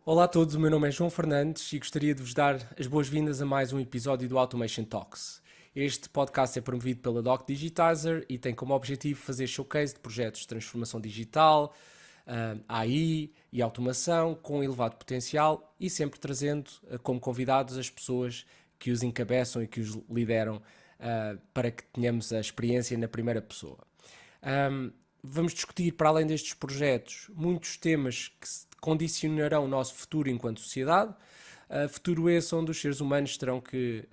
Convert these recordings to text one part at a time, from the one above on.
Olá a todos, o meu nome é João Fernandes e gostaria de vos dar as boas-vindas a mais um episódio do Automation Talks. Este podcast é promovido pela Doc Digitizer e tem como objetivo fazer showcase de projetos de transformação digital, AI e automação com elevado potencial e sempre trazendo como convidados as pessoas que os encabeçam e que os lideram para que tenhamos a experiência na primeira pessoa. Vamos discutir, para além destes projetos, muitos temas que condicionarão o nosso futuro enquanto sociedade. Futuro esse onde os seres humanos terão que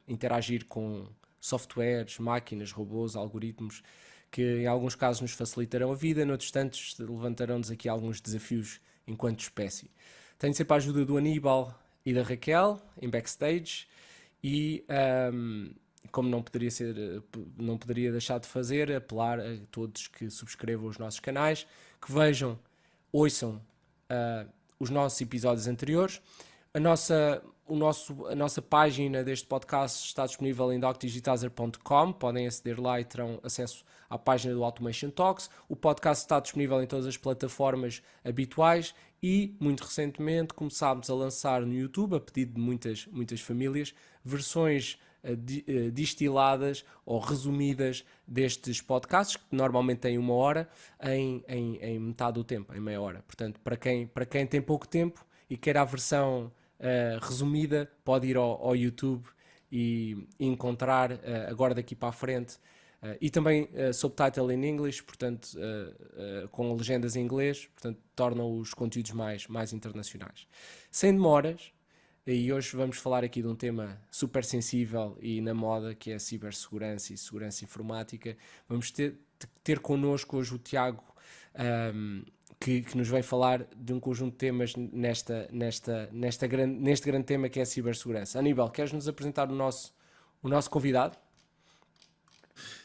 interagir com softwares, máquinas, robôs, algoritmos, que em alguns casos nos facilitarão a vida, noutros tantos levantarão-nos aqui alguns desafios enquanto espécie. Tenho sempre a ajuda do Aníbal e da Raquel em backstage e como não poderia deixar de fazer, apelar a todos que subscrevam os nossos canais, que vejam, ouçam os nossos episódios anteriores. A nossa página deste podcast está disponível em docdigitizer.com. Podem aceder lá e terão acesso à página do Automation Talks. O podcast está disponível em todas as plataformas habituais e, muito recentemente, começámos a lançar no YouTube, a pedido de muitas famílias, versões destiladas ou resumidas destes podcasts, que normalmente têm 1 hora, em metade do tempo, em meia hora. Portanto, para quem tem pouco tempo e quer a versão resumida, pode ir ao YouTube e encontrar agora daqui para a frente. E também subtitle in English, portanto, com legendas em inglês, portanto, tornam os conteúdos mais internacionais. Sem demoras, e hoje vamos falar aqui de um tema super sensível e na moda, que é a cibersegurança e segurança informática. Vamos ter connosco hoje o Tiago, que nos vem falar de um conjunto de temas neste grande tema que é a cibersegurança. Aníbal, queres-nos apresentar o nosso convidado?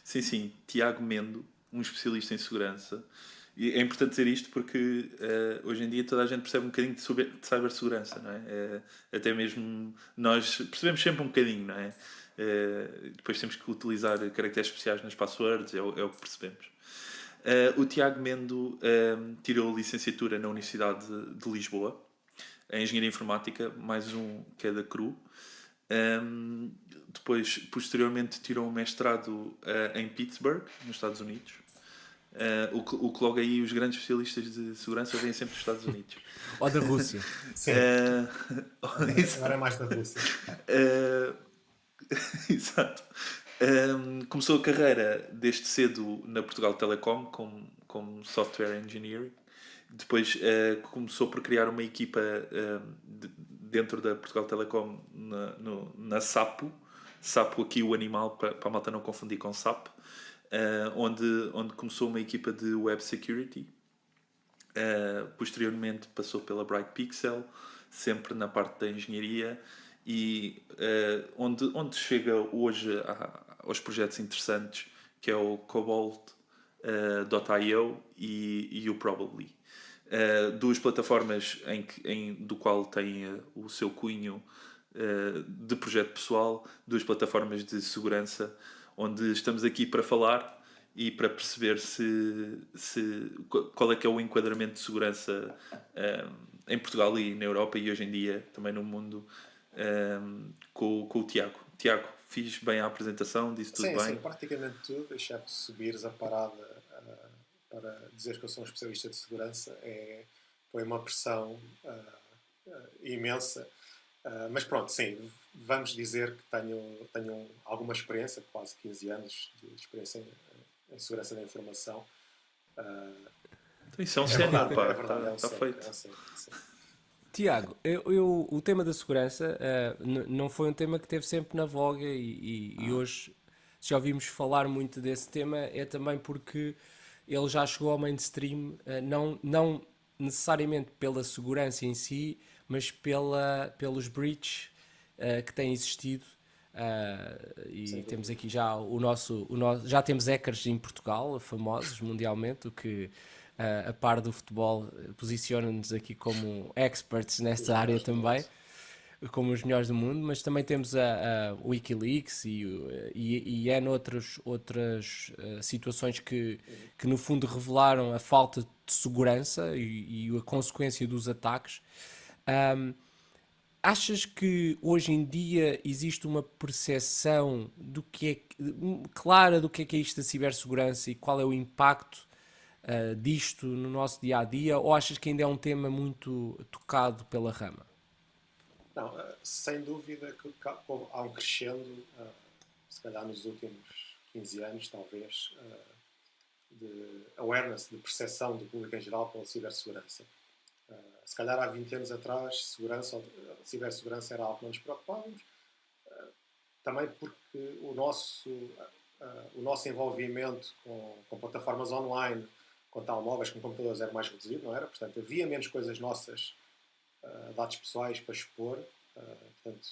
Sim, Tiago Mendo, um especialista em segurança. E é importante dizer isto porque hoje em dia toda a gente percebe um bocadinho de cibersegurança, não é? Até mesmo nós percebemos sempre um bocadinho, não é? Depois temos que utilizar caracteres especiais nas passwords, é o que percebemos. O Tiago Mendo tirou licenciatura na Universidade de Lisboa, em Engenharia Informática, mais um que é da CRU. Depois, posteriormente, tirou um mestrado em Pittsburgh, nos Estados Unidos. O que logo aí os grandes especialistas de segurança vêm sempre dos Estados Unidos. Ou da Rússia. Sim. Agora é mais da Rússia. Exato. Começou a carreira desde cedo na Portugal Telecom como software engineering. Depois começou por criar uma equipa dentro da Portugal Telecom na Sapo. Sapo aqui o animal, para a malta não confundir com SAP. Onde começou uma equipa de web security. Posteriormente passou pela Bright Pixel, sempre na parte da engenharia. E onde chega hoje aos projetos interessantes, que é o Cobalt.io e o Probably. Duas plataformas do qual tem o seu cunho de projeto pessoal, duas plataformas de segurança, onde estamos aqui para falar e para perceber qual é que é o enquadramento de segurança em Portugal e na Europa e hoje em dia também no mundo, com o Tiago. Tiago, fiz bem a apresentação, disse tudo bem? Sim, praticamente tudo. Deixar-te subires a parada para dizer que eu sou um especialista de segurança foi uma pressão imensa. Mas pronto, sim, vamos dizer que tenho alguma experiência, quase 15 anos de experiência em segurança da informação. Então isso é um sénior, pá, está feito. Sim. Tiago, o tema da segurança não foi um tema que teve sempre na voga e hoje, se já ouvimos falar muito desse tema, é também porque ele já chegou ao mainstream, não necessariamente pela segurança em si, mas pelos breaches que têm existido. E temos aqui já já temos hackers em Portugal, famosos mundialmente, o que a par do futebol posiciona-nos aqui como experts nesta área também, como os melhores do mundo, mas também temos a Wikileaks e outras situações que no fundo revelaram a falta de segurança e a consequência dos ataques. Achas que hoje em dia existe uma percepção clara do que é isto da cibersegurança e qual é o impacto disto no nosso dia a dia? Ou achas que ainda é um tema muito tocado pela rama? Não, sem dúvida que há um crescendo, se calhar nos últimos 15 anos, talvez, de awareness, de percepção do público em geral pela cibersegurança. Se calhar há 20 anos atrás, cibersegurança era algo que não nos preocupávamos, também porque o nosso envolvimento com plataformas online, com telemóveis, com computadores era mais reduzido, não era? Portanto, havia menos coisas nossas, dados pessoais para expor, portanto,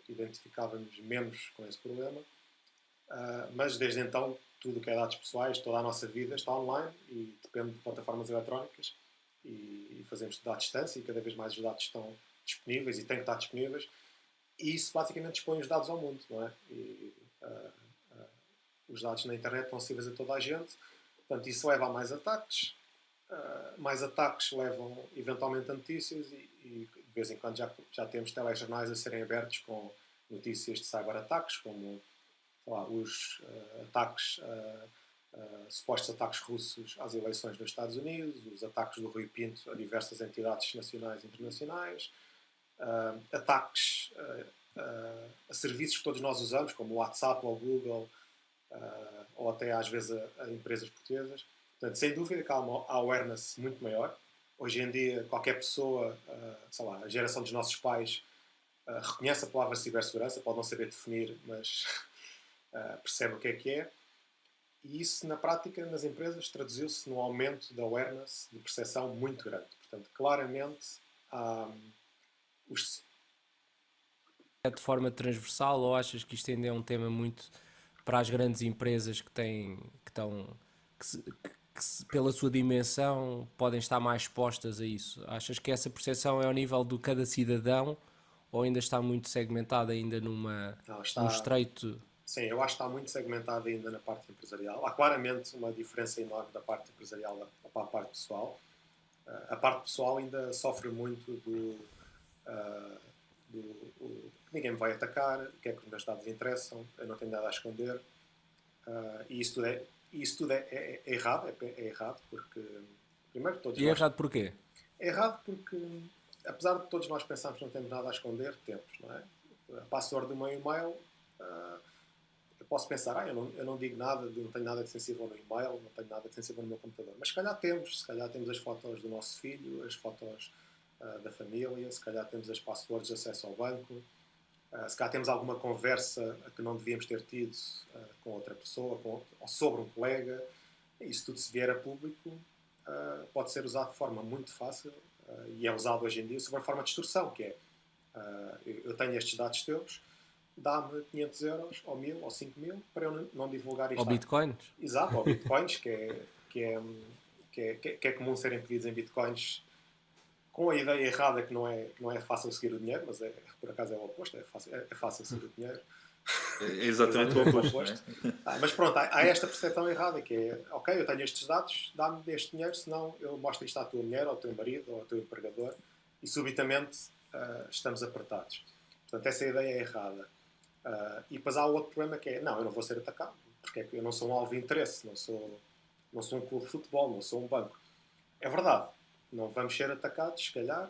identificávamos menos com esse problema. Mas desde então, tudo o que é dados pessoais, toda a nossa vida está online e depende de plataformas eletrónicas e fazemos tudo à distância e cada vez mais os dados estão disponíveis e têm que estar disponíveis e isso basicamente expõe os dados ao mundo, não é? Os dados na internet estão acessíveis a toda a gente, portanto isso leva a mais ataques levam eventualmente a notícias e de vez em quando já temos telejornais a serem abertos com notícias de cyberataques, como lá, os supostos ataques russos às eleições nos Estados Unidos, os ataques do Rui Pinto a diversas entidades nacionais e internacionais, ataques a serviços que todos nós usamos, como o WhatsApp ou o Google, ou até às vezes a empresas portuguesas. Portanto, sem dúvida que há uma awareness muito maior. Hoje em dia, qualquer pessoa, sei lá, a geração dos nossos pais, reconhece a palavra cibersegurança, pode não saber definir, mas percebe o que é. E isso, na prática, nas empresas, traduziu-se num aumento da awareness, de percepção muito grande. Portanto, claramente, É de forma transversal ou achas que isto ainda é um tema muito para as grandes empresas pela sua dimensão, podem estar mais expostas a isso? Achas que essa percepção é ao nível de cada cidadão ou ainda está muito segmentada ainda num estreito? Sim, eu acho que está muito segmentado ainda na parte empresarial. Há claramente uma diferença enorme da parte empresarial para a parte pessoal. A parte pessoal ainda sofre muito ninguém me vai atacar, o que é que os meus dados interessam, eu não tenho nada a esconder. E isso tudo é errado, é errado porque, primeiro, todos E é nós... errado porquê? É errado porque, apesar de todos nós pensarmos que não temos nada a esconder, temos, não é? A password do meu e-mail... eu posso pensar, eu não digo nada, não tenho nada de sensível no e-mail, não tenho nada de sensível no meu computador. Mas se calhar temos as fotos do nosso filho, as fotos da família, se calhar temos as passwords de acesso ao banco, se calhar temos alguma conversa que não devíamos ter tido com outra pessoa, ou sobre um colega. Isso tudo, se vier a público, pode ser usado de forma muito fácil e é usado hoje em dia sob uma forma de extorsão, que é, eu tenho estes dados teus, dá-me 500 euros, ou 1000, ou 5000, para eu não divulgar isto. Ou bitcoins? Exato, ou bitcoins, que é comum serem pedidos em bitcoins, com a ideia errada que não é fácil seguir o dinheiro, mas por acaso é o oposto, é fácil seguir o dinheiro. É exatamente o oposto. Mas pronto, há esta percepção errada, que é, ok, eu tenho estes dados, dá-me este dinheiro, senão eu mostro isto à tua mulher, ao teu marido, ou ao teu empregador, e subitamente estamos apertados. Portanto, essa ideia é errada. E depois há outro problema que é, não, eu não vou ser atacado, porque eu não sou um alvo de interesse, não sou um clube de futebol, não sou um banco. É verdade, não vamos ser atacados, se calhar,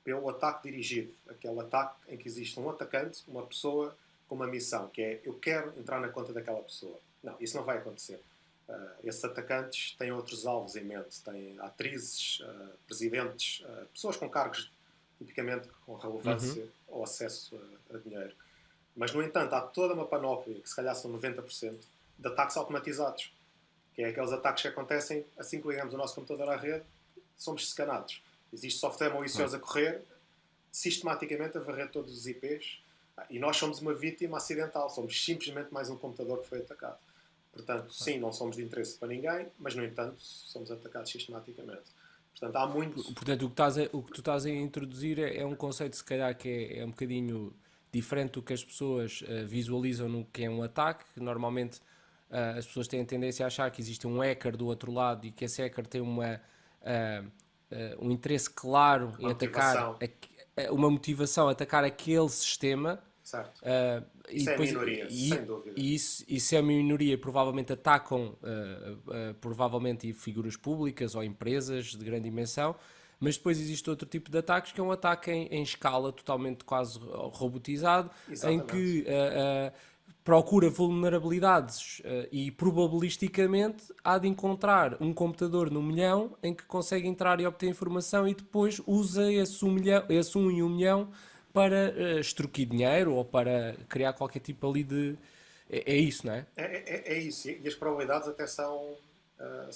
pelo ataque dirigido. Aquele ataque em que existe um atacante, uma pessoa com uma missão, que é, eu quero entrar na conta daquela pessoa. Não, isso não vai acontecer. Esses atacantes têm outros alvos em mente, têm atrizes, presidentes, pessoas com cargos tipicamente com relevância ou acesso a dinheiro. Mas, no entanto, há toda uma panóplia, que se calhar são 90%, de ataques automatizados. Que é aqueles ataques que acontecem assim que ligamos o nosso computador à rede, somos escanados. Existe software malicioso a correr, sistematicamente a varrer todos os IPs, e nós somos uma vítima acidental, somos simplesmente mais um computador que foi atacado. Portanto, sim, não somos de interesse para ninguém, mas, no entanto, somos atacados sistematicamente. Portanto, há muito... Portanto, o que tu estás a introduzir é um conceito, se calhar, que é um bocadinho diferente do que as pessoas visualizam no que é um ataque. Normalmente, as pessoas têm a tendência a achar que existe um hacker do outro lado e que esse hacker tem um interesse claro em Uma atacar, motivação, uma motivação a atacar aquele sistema, certo? e Isso é a depois minoria, sem dúvida. isso é a minoria, provavelmente atacam provavelmente figuras públicas ou empresas de grande dimensão, mas depois existe outro tipo de ataques que é um ataque em escala totalmente quase robotizado, em Exatamente. que procura vulnerabilidades e probabilisticamente há de encontrar um computador no milhão em que consegue entrar e obter informação e depois usa esse 1 em 1 milhão para extorquir dinheiro ou para criar qualquer tipo ali de. É isso, não é? É isso. E as probabilidades até são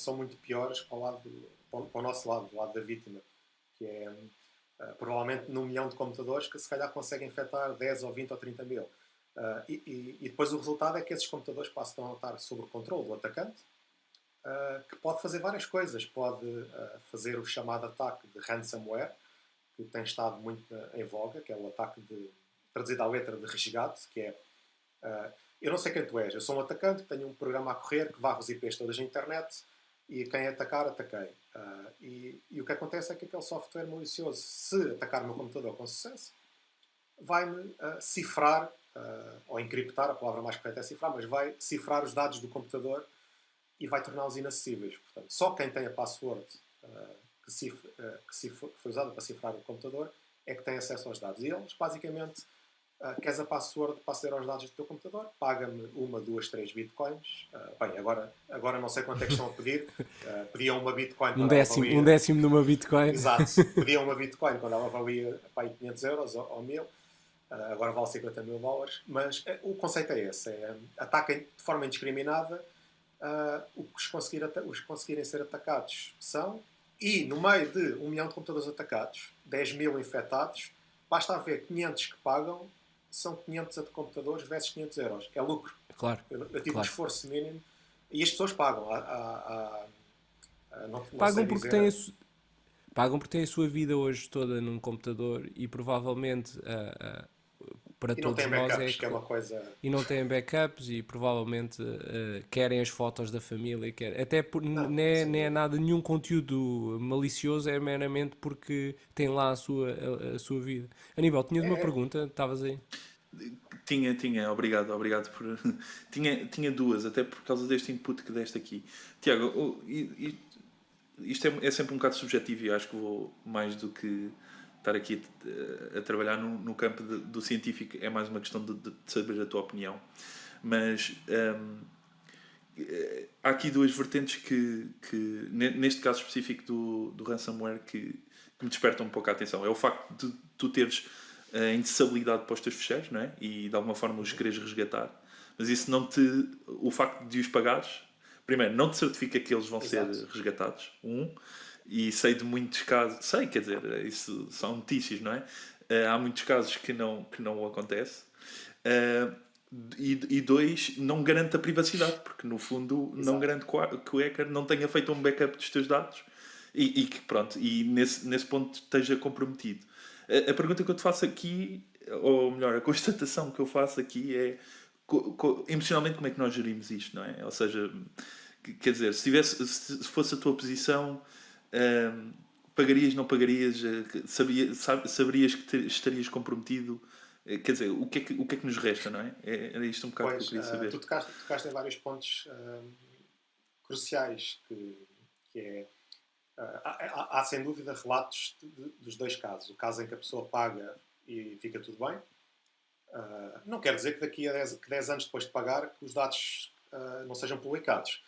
muito piores para o nosso lado, do lado da vítima, que é provavelmente num milhão de computadores que se calhar conseguem infectar 10 ou 20 ou 30 mil. E depois o resultado é que esses computadores passam a estar sob o controle do atacante, que pode fazer várias coisas. Pode fazer o chamado ataque de ransomware, que tem estado muito em voga, que é o ataque traduzido à letra de resgate, que é eu não sei quem tu és, eu sou um atacante, tenho um programa a correr que varre os IPs todas na internet e quem atacar, ataquei. E o que acontece é que aquele software malicioso, se atacar o meu computador com sucesso, vai-me cifrar, ou encriptar, a palavra mais correta é cifrar, mas vai cifrar os dados do computador e vai torná-los inacessíveis. Portanto, só quem tem a password que foi usada para cifrar o computador é que tem acesso aos dados. E eles, basicamente, queres a password para aceder aos dados do teu computador? Paga-me 1, 2, 3 bitcoins. Bem, agora não sei quanto é que estão a pedir. Pediam uma bitcoin quando ela Um valia. décimo numa Bitcoin. Exato, pediam uma bitcoin quando ela valia pá, 500 euros ou 1000. Agora vale 50 mil dólares. Mas o conceito é esse: ataquem de forma indiscriminada. Os que conseguirem ser atacados são. E no meio de 1 milhão de computadores atacados, 10 mil infectados, basta haver 500 que pagam, são 500 computadores versus 500 euros. É lucro. Claro, Eu tive um claro. esforço mínimo e as pessoas pagam. Não sei Pagam porque têm dizer. pagam porque têm a sua vida hoje toda num computador e provavelmente para E não todos tem nós backups, que é uma coisa. e não têm backups e provavelmente querem as fotos da família, até Não, sem nem é dúvida. nada, nenhum conteúdo malicioso, é meramente porque tem lá a sua vida. Aníbal, tinhas uma É, pergunta? Estavas aí? Tinha, obrigado por. Tinha duas, até por causa deste input que deste aqui. Tiago, isto é sempre um bocado subjetivo e eu acho que vou mais do que estar aqui a trabalhar no campo do científico, é mais uma questão de saber a tua opinião. Mas há aqui duas vertentes que neste caso específico do ransomware, que me despertam um pouco a atenção. É o facto de tu teres a indexabilidade para os teus fecheiros, não é? E de alguma forma os quereres resgatar. Mas isso não te. O facto de os pagares, primeiro, não te certifica que eles vão ser exato. resgatados. E sei de muitos casos. Sei, quer dizer, isso são notícias, não é? Há muitos casos que não acontece. E dois, não garante a privacidade, porque no fundo não Exato. garante que o hacker não tenha feito um backup dos teus dados e que pronto, e nesse ponto esteja comprometido. A pergunta que eu te faço aqui, ou melhor, a constatação que eu faço aqui é emocionalmente como é que nós gerimos isto, não é? Ou seja, quer dizer, se fosse a tua posição, pagarias, não pagarias, saberias que estarias comprometido. Quer dizer, o que é que nos resta, não é? Era isto um bocado que eu Pois, queria saber. tu tocaste em vários pontos cruciais, que é. Há sem dúvida relatos dos dois casos. O caso em que a pessoa paga e fica tudo bem. Não quer dizer que daqui a 10 anos depois de pagar que os dados não sejam publicados.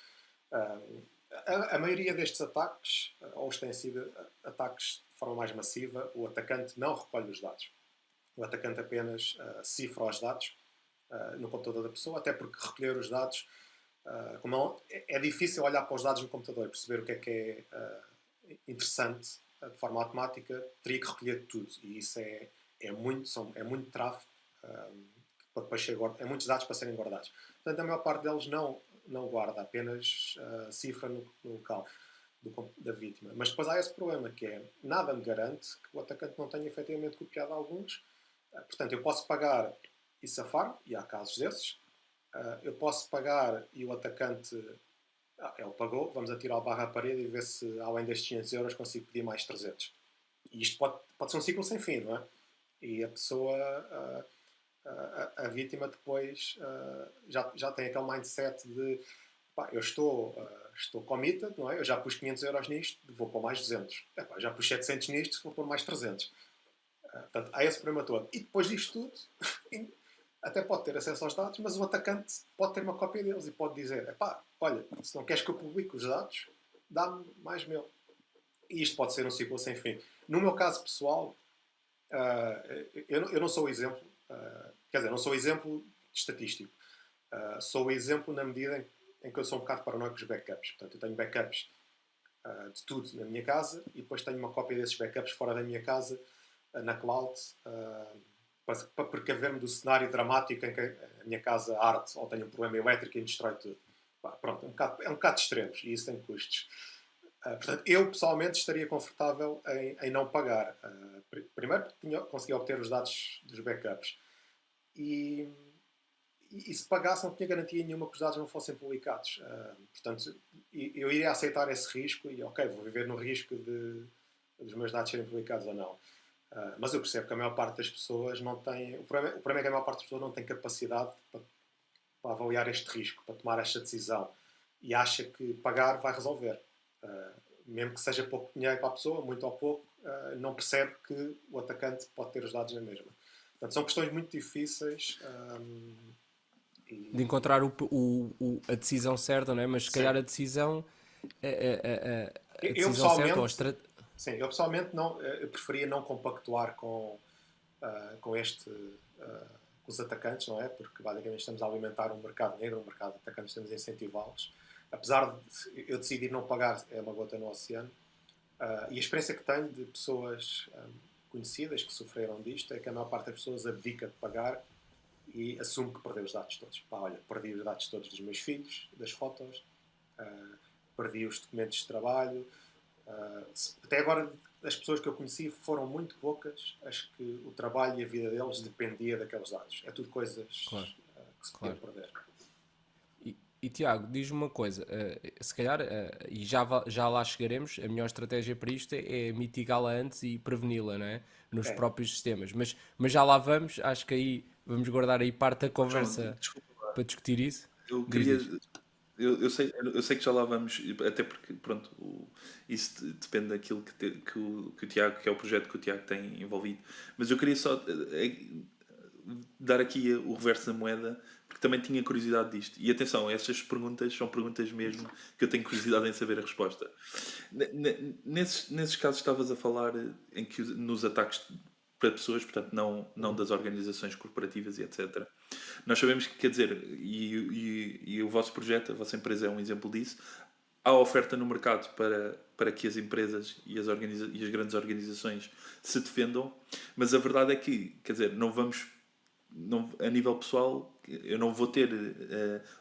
A maioria destes ataques, ou os têm sido ataques de forma mais massiva, o atacante não recolhe os dados. O atacante apenas cifra os dados no computador da pessoa, até porque recolher os dados, é difícil olhar para os dados no computador e perceber o que é interessante de forma automática, teria que recolher tudo. E isso é muito tráfego, é muitos dados para serem guardados. Portanto, a maior parte deles não guarda, apenas cifra no local da vítima. Mas depois há esse problema, que é nada me garante que o atacante não tenha efetivamente copiado alguns. Portanto, eu posso pagar e safar, e há casos desses. Eu posso pagar e o atacante Ele pagou, vamos atirar o barro à parede e ver se, além destes 500 euros, consigo pedir mais 300. E isto pode ser um ciclo sem fim, não é? E a pessoa, a vítima depois já tem aquele mindset de pá, eu estou committed, não é? Eu já pus 500 euros nisto, vou pôr mais 200. Epá, já pus 700 nisto, vou pôr mais 300. Portanto, há esse problema todo. E depois disto tudo, até pode ter acesso aos dados, mas o atacante pode ter uma cópia deles e pode dizer, epá, olha, se não queres que eu publique os dados, dá-me mais meu. E isto pode ser um ciclo sem fim. No meu caso pessoal, eu não sou o exemplo, quer dizer, não sou o exemplo estatístico. Sou o exemplo na medida em que eu sou um bocado paranoico com os backups. Portanto, eu tenho backups de tudo na minha casa e depois tenho uma cópia desses backups fora da minha casa, na cloud, para precaver-me do cenário dramático em que a minha casa arde ou tenho um problema elétrico e me destrói tudo. Pronto, é um bocado de extremos e isso tem custos. Portanto, eu pessoalmente estaria confortável em não pagar. Primeiro, porque conseguia obter os dados dos backups. E se pagasse, não tinha garantia nenhuma que os dados não fossem publicados. Portanto, eu iria aceitar esse risco e, ok, vou viver no risco dos meus dados serem publicados ou não. Mas eu percebo que a maior parte das pessoas não tem. O problema é que a maior parte das pessoas não tem capacidade para avaliar este risco, para tomar esta decisão. E acha que pagar vai resolver. Mesmo que seja pouco dinheiro para a pessoa, muito ou pouco, não percebe que o atacante pode ter os dados na mesma. Portanto, são questões muito difíceis. De encontrar a decisão certa, não é? Mas se calhar a decisão, a Eu decisão certa ou sim, eu pessoalmente não, eu preferia não compactuar com com os atacantes, não é? Porque basicamente estamos a alimentar um mercado negro, um mercado de atacantes, estamos a incentivá-los. Apesar de eu decidir não pagar, é uma gota no oceano. E a experiência que tenho de pessoas conhecidas que sofreram disto é que a maior parte das pessoas abdica de pagar e assume que perdeu os dados todos. Pá, olha, perdi os dados todos dos meus filhos, das fotos, perdi os documentos de trabalho. Até agora, as pessoas que eu conheci foram muito poucas as que o trabalho e a vida deles dependia daqueles dados. É tudo coisas claro, que se claro. podiam perder. E Tiago, diz-me uma coisa, se calhar, e já lá chegaremos, a melhor estratégia para isto é mitigá-la antes e preveni-la, não é? Nos É, próprios sistemas. Mas já lá vamos, acho que aí vamos guardar aí parte da João, conversa desculpa lá. para discutir isso. Eu Diz, queria. diz. Eu sei que já lá vamos, até porque, pronto, isso depende daquilo que o Tiago, que é o projeto que o Tiago tem envolvido. Mas eu queria só dar aqui o reverso da moeda, porque também tinha curiosidade disto. E atenção, estas perguntas são perguntas mesmo que eu tenho curiosidade em saber a resposta. Nesses casos estavas a falar em que nos ataques para pessoas, portanto, não das organizações corporativas e etc. Nós sabemos que, quer dizer, e o vosso projeto, a vossa empresa é um exemplo disso, há oferta no mercado para que as empresas e as grandes organizações se defendam, mas a verdade é que, quer dizer, a nível pessoal, eu não vou ter.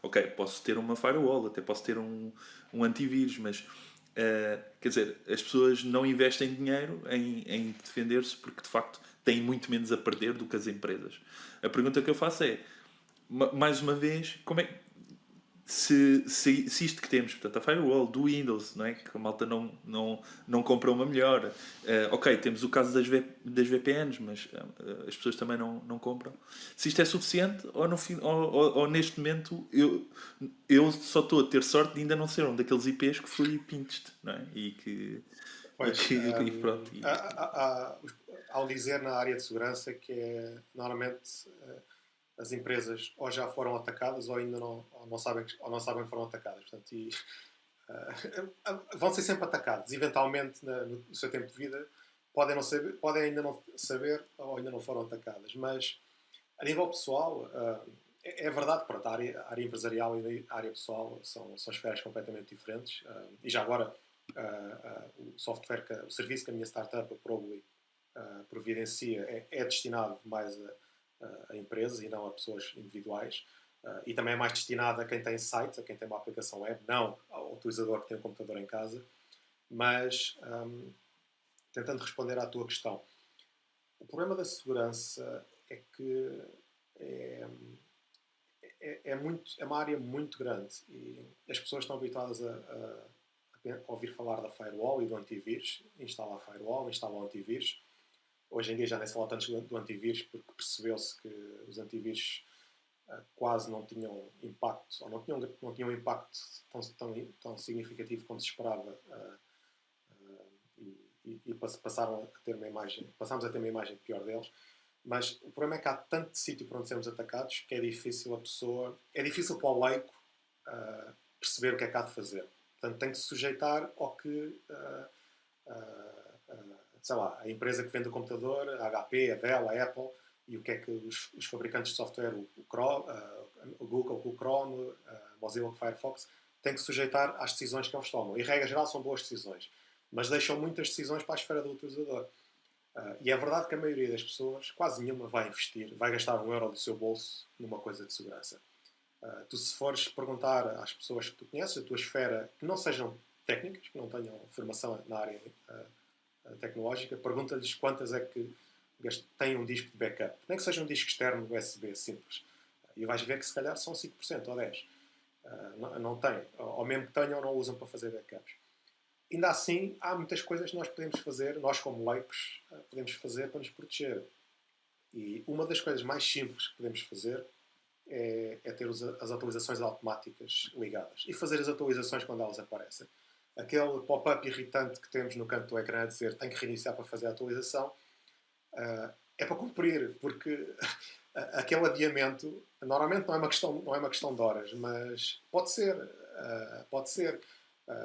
Ok, posso ter uma firewall, até posso ter um antivírus, mas. Quer dizer, as pessoas não investem dinheiro em defender-se porque de facto têm muito menos a perder do que as empresas. A pergunta que eu faço é, mais uma vez, como é se isto que temos, portanto, a firewall do Windows, não é? Que a malta não compra uma melhor. Ok, temos o caso das VPNs, mas as pessoas também não compram. Se isto é suficiente, ou neste momento eu só estou a ter sorte de ainda não ser um daqueles IPs que foi Pinterest, não é? pois, E pronto. ao dizer na área de segurança que é, normalmente as empresas ou já foram atacadas ou ainda não sabem que foram atacadas. Portanto, vão ser sempre atacados. Eventualmente, no seu tempo de vida, podem ainda não saber ou ainda não foram atacadas. Mas, a nível pessoal, é verdade que a área empresarial e a área pessoal são esferas completamente diferentes. E já agora, o software, o serviço que a minha startup, a Probably, providencia é destinado mais a empresas e não a pessoas individuais. E também é mais destinado a quem tem sites, a quem tem uma aplicação web, não ao utilizador que tem um computador em casa. Mas, tentando responder à tua questão, o problema da segurança é que é uma área muito grande e as pessoas estão habituadas a ouvir falar da firewall e do antivírus, instala a firewall, instala o antivírus. Hoje em dia já nem se fala tanto do antivírus porque percebeu-se que os antivírus quase não tinham impacto, ou não tinham impacto tão significativo como se esperava, e passámos a ter uma imagem pior deles. Mas o problema é que há tanto sítio para onde sermos atacados que é difícil para o leigo perceber o que é que há de fazer. Portanto, tem que se sujeitar ao que sei lá, a empresa que vende o computador, a HP, a Dell, a Apple, e o que é que os fabricantes de software, o Google, o Chrome, a Mozilla, o Firefox, têm que se sujeitar às decisões que eles tomam. E, regra geral, são boas decisões. Mas deixam muitas decisões para a esfera do utilizador. E é verdade que a maioria das pessoas, quase nenhuma, vai investir, vai gastar €1 do seu bolso numa coisa de segurança. Tu, se fores perguntar às pessoas que tu conheces, a tua esfera, que não sejam técnicas, que não tenham formação na área tecnológica, pergunta-lhes quantas é que têm um disco de backup. Nem que seja um disco externo USB simples. E vais ver que se calhar são 5% ou 10%. Não têm. Ou mesmo que tenham, não usam para fazer backups. Ainda assim, há muitas coisas que nós podemos fazer, nós como leigos, podemos fazer para nos proteger. E uma das coisas mais simples que podemos fazer é ter as atualizações automáticas ligadas. E fazer as atualizações quando elas aparecem. Aquele pop-up irritante que temos no canto do ecrã a dizer tem que reiniciar para fazer a atualização, é para cumprir, porque aquele adiamento normalmente não é uma questão de horas, mas pode ser.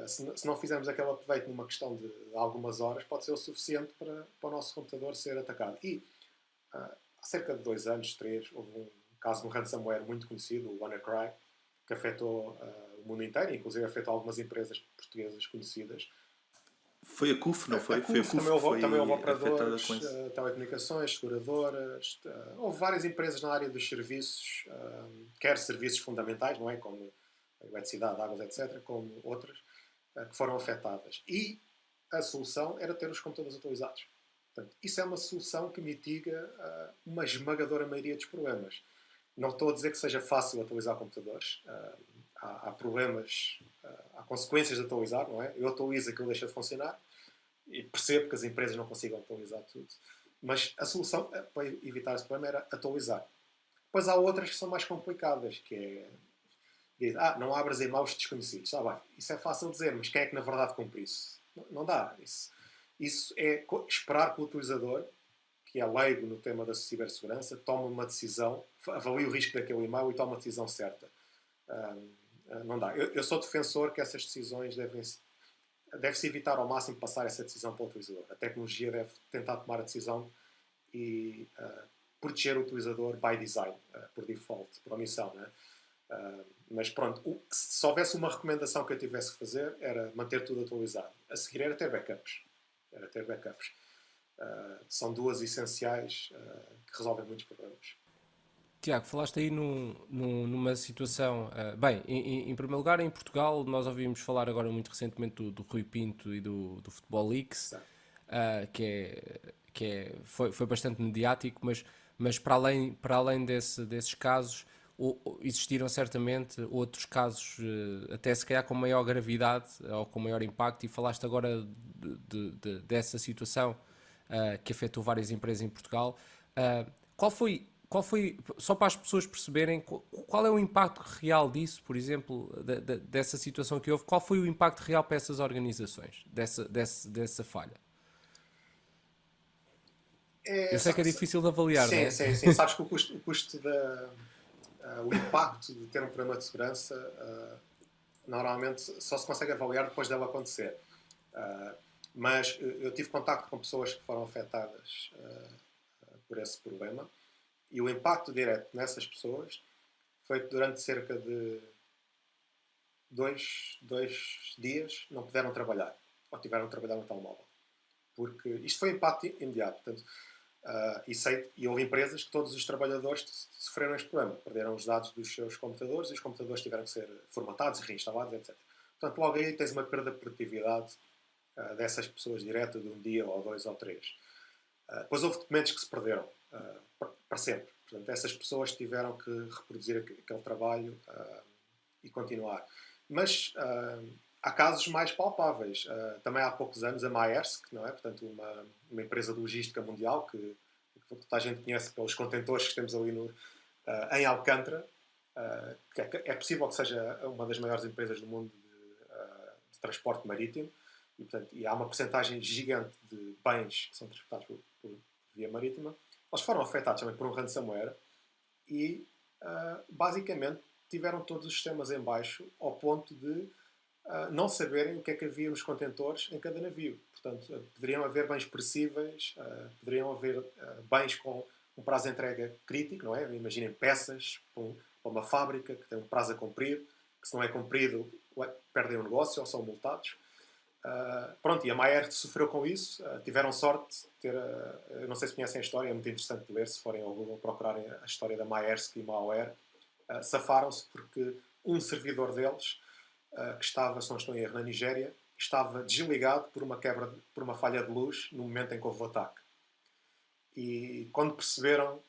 Se não fizermos aquele update numa questão de algumas horas, pode ser o suficiente para o nosso computador ser atacado. E há cerca de 2 anos, 3, houve um caso de um ransomware muito conhecido, o WannaCry, que afetou o mundo inteiro, inclusive afetou algumas empresas portuguesas conhecidas. Foi a CUF, não foi? Foi a CUF, também houve operadores, com isso. telecomunicações, seguradoras, houve várias empresas na área dos serviços, quer serviços fundamentais, não é? Como eletricidade, águas, etc., como outras, que foram afetadas. E a solução era ter os computadores atualizados. Portanto, isso é uma solução que mitiga uma esmagadora maioria dos problemas. Não estou a dizer que seja fácil atualizar computadores. Há problemas, há consequências de atualizar, não é? Eu atualizo, aquilo deixa de funcionar, e percebo que as empresas não consigam atualizar tudo. Mas a solução para evitar esse problema era atualizar. Depois há outras que são mais complicadas, que é diz, não abras e-mails desconhecidos. Bem, isso é fácil dizer, mas quem é que na verdade cumpre isso? Não dá. Isso é esperar que o utilizador, que é leigo no tema da cibersegurança, tome uma decisão, avalie o risco daquele e-mail e tome a decisão certa. Não dá. Eu sou defensor que essas decisões deve-se evitar ao máximo passar essa decisão para o utilizador. A tecnologia deve tentar tomar a decisão e proteger o utilizador by design, por default, por omissão, não é? Mas pronto, se houvesse uma recomendação que eu tivesse que fazer, era manter tudo atualizado. A seguir era ter backups. São duas essenciais que resolvem muitos problemas. Tiago, falaste aí numa situação... bem, em primeiro lugar, em Portugal, nós ouvimos falar agora muito recentemente do Rui Pinto e do Futebol Leaks, foi bastante mediático, mas para além desses casos, existiram certamente outros casos, até se calhar com maior gravidade ou com maior impacto, e falaste agora dessa situação que afetou várias empresas em Portugal. Qual foi, só para as pessoas perceberem, qual é o impacto real disso, por exemplo, dessa situação que houve? Qual foi o impacto real para essas organizações, dessa falha? Eu sei que é difícil de avaliar, não é? Sim. Sabes que o custo o impacto de ter um problema de segurança normalmente só se consegue avaliar depois dele acontecer. Mas eu tive contacto com pessoas que foram afetadas por esse problema, e o impacto direto nessas pessoas foi que durante cerca de 2 dias não puderam trabalhar, ou tiveram de trabalhar no telemóvel. Porque isto foi impacto imediato. Portanto, e houve empresas que todos os trabalhadores sofreram este problema. Perderam os dados dos seus computadores e os computadores tiveram que ser formatados e reinstalados, etc. Portanto, logo aí tens uma perda de produtividade dessas pessoas direta de um dia, ou 2, ou 3. Depois houve documentos que se perderam para sempre. Portanto, essas pessoas tiveram que reproduzir aquele trabalho e continuar. Mas há casos mais palpáveis. Também há poucos anos a Maersk, não é? Portanto, uma empresa de logística mundial que toda a gente conhece pelos contentores que temos ali em Alcântara, que é possível que seja uma das maiores empresas do mundo de transporte marítimo, e, portanto, há uma percentagem gigante de bens que são transportados por via marítima. Eles foram afetados também por um ransomware e, basicamente, tiveram todos os sistemas em baixo ao ponto de não saberem o que é que havia nos contentores em cada navio. Portanto, poderiam haver bens perecíveis, poderiam haver bens com um prazo de entrega crítico, não é? Imaginem peças para uma fábrica que tem um prazo a cumprir, que se não é cumprido, perdem o negócio ou são multados. Pronto, e a Maersk sofreu com isso. Tiveram sorte de ter... eu não sei se conhecem a história, é muito interessante de ler, se forem ao Google procurarem a história da Maersk e Malware. Safaram-se porque um servidor deles, que estava, se não estou em erro, na Nigéria, estava desligado por uma falha de luz no momento em que houve o ataque. E quando perceberam,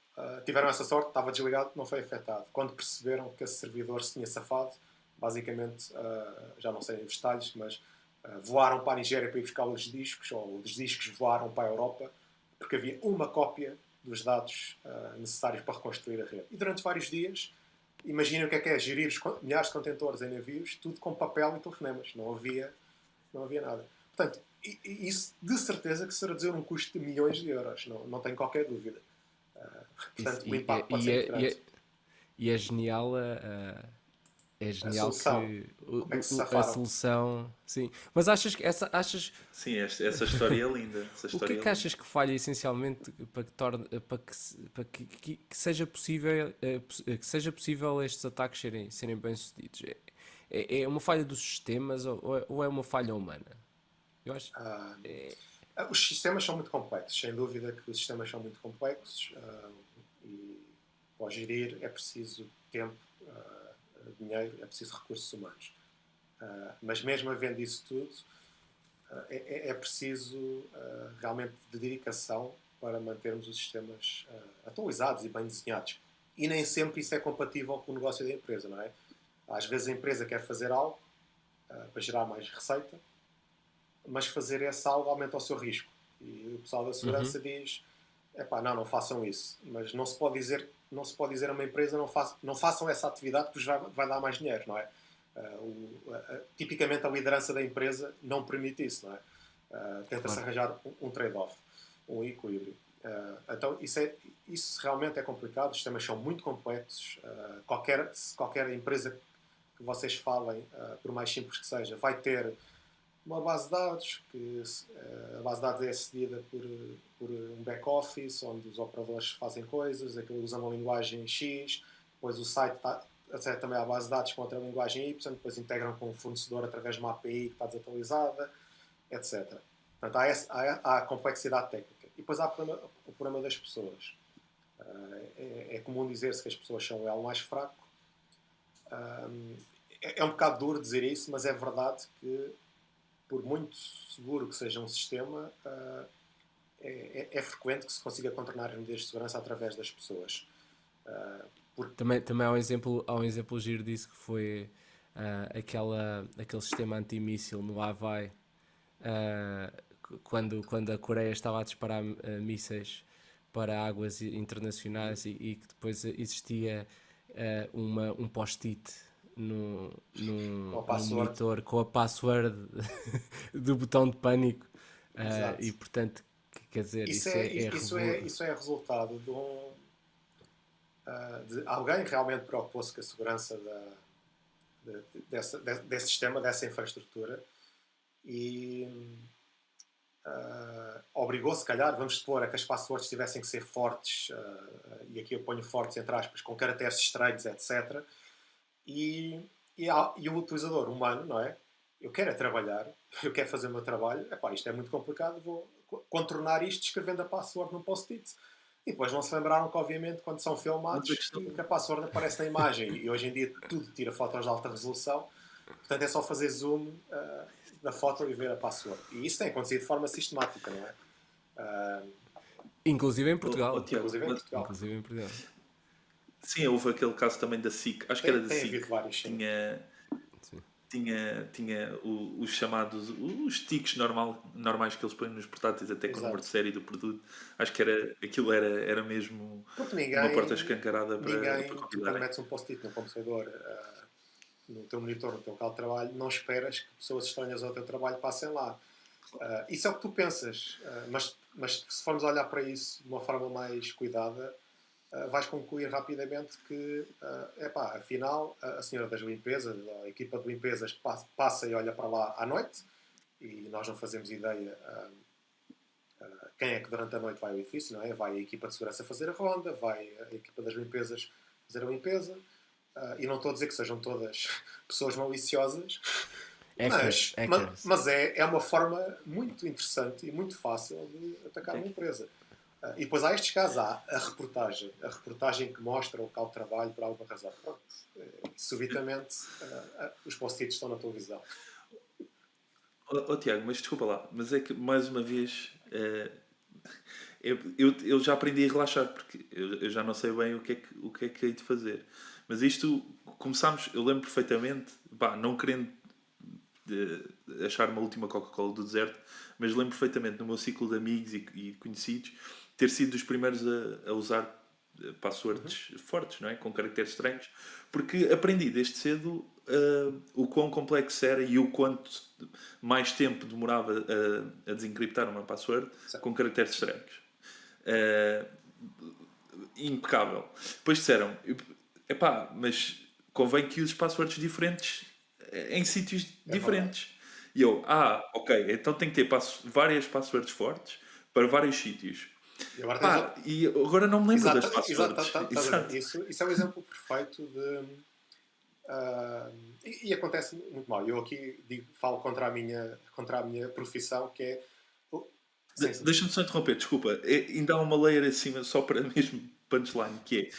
tiveram essa sorte, estava desligado, não foi afetado. Quando perceberam que esse servidor se tinha safado, basicamente, já não sei os detalhes, mas voaram para a Nigéria para ir buscar os discos, ou os discos voaram para a Europa, porque havia uma cópia dos dados necessários para reconstruir a rede. E durante vários dias, imaginem o que é gerir milhares de contentores em navios, tudo com papel e telefonemas. Não havia nada. Portanto, isso de certeza que se reduziu num custo de milhões de euros, não tenho qualquer dúvida. Portanto, o impacto pode ser muito grande. E é genial é genial que como é que se a solução, sim. Mas achas que Sim, essa história é linda. o que é que achas que falha essencialmente para que seja possível estes ataques serem bem-sucedidos? É uma falha dos sistemas ou é uma falha humana? Eu acho Os sistemas são muito complexos, sem dúvida que os sistemas são muito complexos, e para gerir é preciso tempo, dinheiro, é preciso recursos humanos. Mas mesmo havendo isso tudo, é preciso realmente de dedicação para mantermos os sistemas atualizados e bem desenhados. E nem sempre isso é compatível com o negócio da empresa, não é? Às vezes a empresa quer fazer algo para gerar mais receita, mas fazer esse algo aumenta o seu risco. E o pessoal da segurança diz: não façam isso. Mas não se pode dizer a uma empresa: não façam essa atividade porque vai dar mais dinheiro, não é? Tipicamente a liderança da empresa não permite isso, não é? Tenta-se arranjar um trade-off, um equilíbrio. Então isso realmente é complicado. Os sistemas são muito complexos. Qualquer empresa que vocês falem, por mais simples que seja, vai ter uma base de dados, que a base de dados é acedida por um back-office, onde os operadores fazem coisas, aquilo usa uma linguagem X, depois o site acede também à base de dados com outra linguagem Y, depois integram com um fornecedor através de uma API que está desatualizada, etc. Portanto, há a complexidade técnica. E depois há o problema das pessoas. É comum dizer-se que as pessoas são o elo mais fraco. É um bocado duro dizer isso, mas é verdade que, por muito seguro que seja um sistema, é frequente que se consiga contornar as medidas de segurança através das pessoas. Também há um exemplo giro disso, que foi aquele sistema antimíssil no Havaí, quando a Coreia estava a disparar mísseis para águas internacionais e que depois existia um post-it num monitor com a password do botão de pânico, e portanto, quer dizer, isso é resultado de alguém realmente preocupou-se com a segurança desse sistema, dessa infraestrutura, e obrigou, se calhar, vamos supor, a que as passwords tivessem que ser fortes, e aqui eu ponho fortes entre aspas, com caracteres estranhos, etc. E o utilizador humano, não é? Eu quero trabalhar, eu quero fazer o meu trabalho, isto é muito complicado, vou contornar isto escrevendo a password num post-it. E depois não se lembraram que, obviamente, quando são filmados, que a password aparece na imagem. E hoje em dia tudo tira fotos de alta resolução, portanto é só fazer zoom da foto e ver a password. E isso tem acontecido de forma sistemática, não é? Inclusive em Portugal. Inclusive em Portugal. Sim, houve aquele caso também da SIC, acho que era da Tem SIC, havido vários, sim. tinha, Sim. os chamados, os tiques normais que eles põem nos portáteis até com o número de Exato. série do produto. Acho que aquilo era mesmo Porque uma porta escancarada para tu quando convidarem. metes um post-it no computador, no teu monitor, no teu local de trabalho, não esperas que pessoas estranhas ao teu trabalho passem lá. Isso é o que tu pensas, mas se formos olhar para isso de uma forma mais cuidada, vais concluir rapidamente que, afinal, a senhora das limpezas, a equipa de limpezas passa e olha para lá à noite e nós não fazemos ideia quem é que durante a noite vai ao edifício, não é? Vai a equipa de segurança fazer a ronda, vai a equipa das limpezas fazer a limpeza, e não estou a dizer que sejam todas pessoas maliciosas, Hackers. mas é uma forma muito interessante e muito fácil de atacar uma empresa. E depois há estes casos, há a reportagem que mostra o local de trabalho por alguma razão. Pronto, subitamente os post-its estão na televisão. Tiago, mas desculpa lá, mas é que mais uma vez eu já aprendi a relaxar porque eu já não sei bem o que é que hei de fazer. Mas isto começámos, eu lembro perfeitamente, não querendo achar uma última Coca-Cola do deserto, mas lembro perfeitamente no meu ciclo de amigos e conhecidos ter sido dos primeiros a usar passwords fortes, não é? Com caracteres estranhos, porque aprendi desde cedo o quão complexo era e o quanto mais tempo demorava a desencriptar uma password com caracteres estranhos. Impecável. Depois disseram, mas convém que uses passwords diferentes em sítios diferentes. E eu, ok, então tem que ter várias passwords fortes para vários sítios. E agora não me lembro das passwords. Exato. Isso é um exemplo perfeito de... e acontece muito mal. Eu aqui falo contra a minha profissão, que é... Deixa-me só interromper, desculpa. Ainda há uma layer acima, só para mesmo punchline, que é...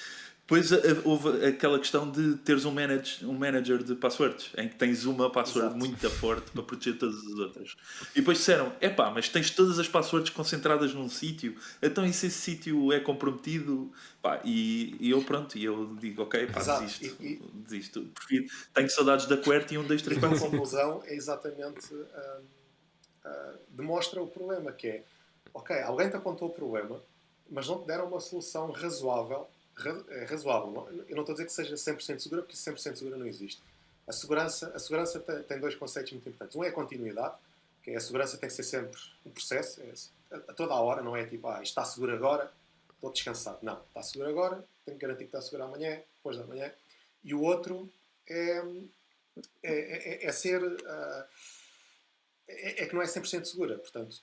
Depois houve aquela questão de teres um manager de passwords, em que tens uma password muito forte para proteger todas as outras. E depois disseram, mas tens todas as passwords concentradas num sítio, então e se esse sítio é comprometido? E eu digo, ok, desisto. Prefiro, tenho saudades da QWERTY 1, 2, 3, 4, 5. A conclusão é exatamente... demonstra o problema, que é, ok, alguém te apontou o problema, mas não te deram uma solução razoável. Eu não estou a dizer que seja 100% segura, porque 100% segura não existe. A segurança tem dois conceitos muito importantes. Um é a continuidade, que é a segurança tem que ser sempre um processo, a toda a hora, não é tipo, isto está seguro agora, estou descansado. Não, está seguro agora, tenho que garantir que está seguro amanhã, depois da manhã. E o outro é ser... é que não é 100% segura. Portanto,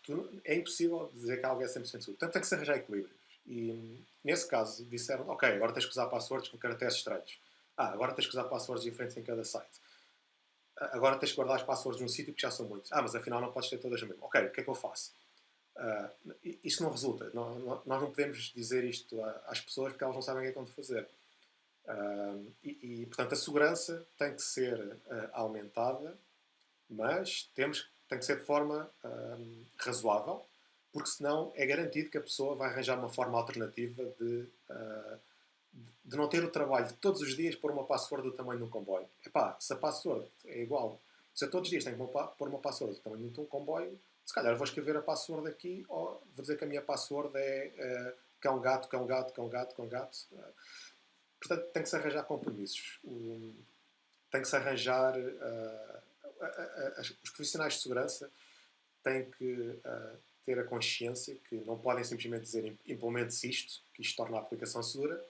é impossível dizer que algo é 100% seguro. Portanto, tem que se arranjar equilíbrios. E, nesse caso, disseram, ok, agora tens que usar passwords com caracteres estranhos. Agora tens que usar passwords diferentes em cada site. Agora tens que guardar as passwords num sítio que já são muitos. Mas afinal não podes ter todas no mesmo. Ok, o que é que eu faço? Isto não resulta. Nós não podemos dizer isto às pessoas porque elas não sabem o que é que vão fazer. Portanto, a segurança tem que ser aumentada, mas tem que ser de forma razoável, porque senão é garantido que a pessoa vai arranjar uma forma alternativa de não ter o trabalho de todos os dias pôr uma password do tamanho de um comboio. Se a password é igual, se eu todos os dias tenho que pôr uma password do tamanho de um comboio, se calhar vou escrever a password aqui, ou vou dizer que a minha password é cão, gato, cão, gato, cão, gato, cão, gato. Portanto, tem que se arranjar compromissos. Tem que se arranjar... os profissionais de segurança têm que ter a consciência que não podem simplesmente dizer implemente-se isto, que isto torna a aplicação segura.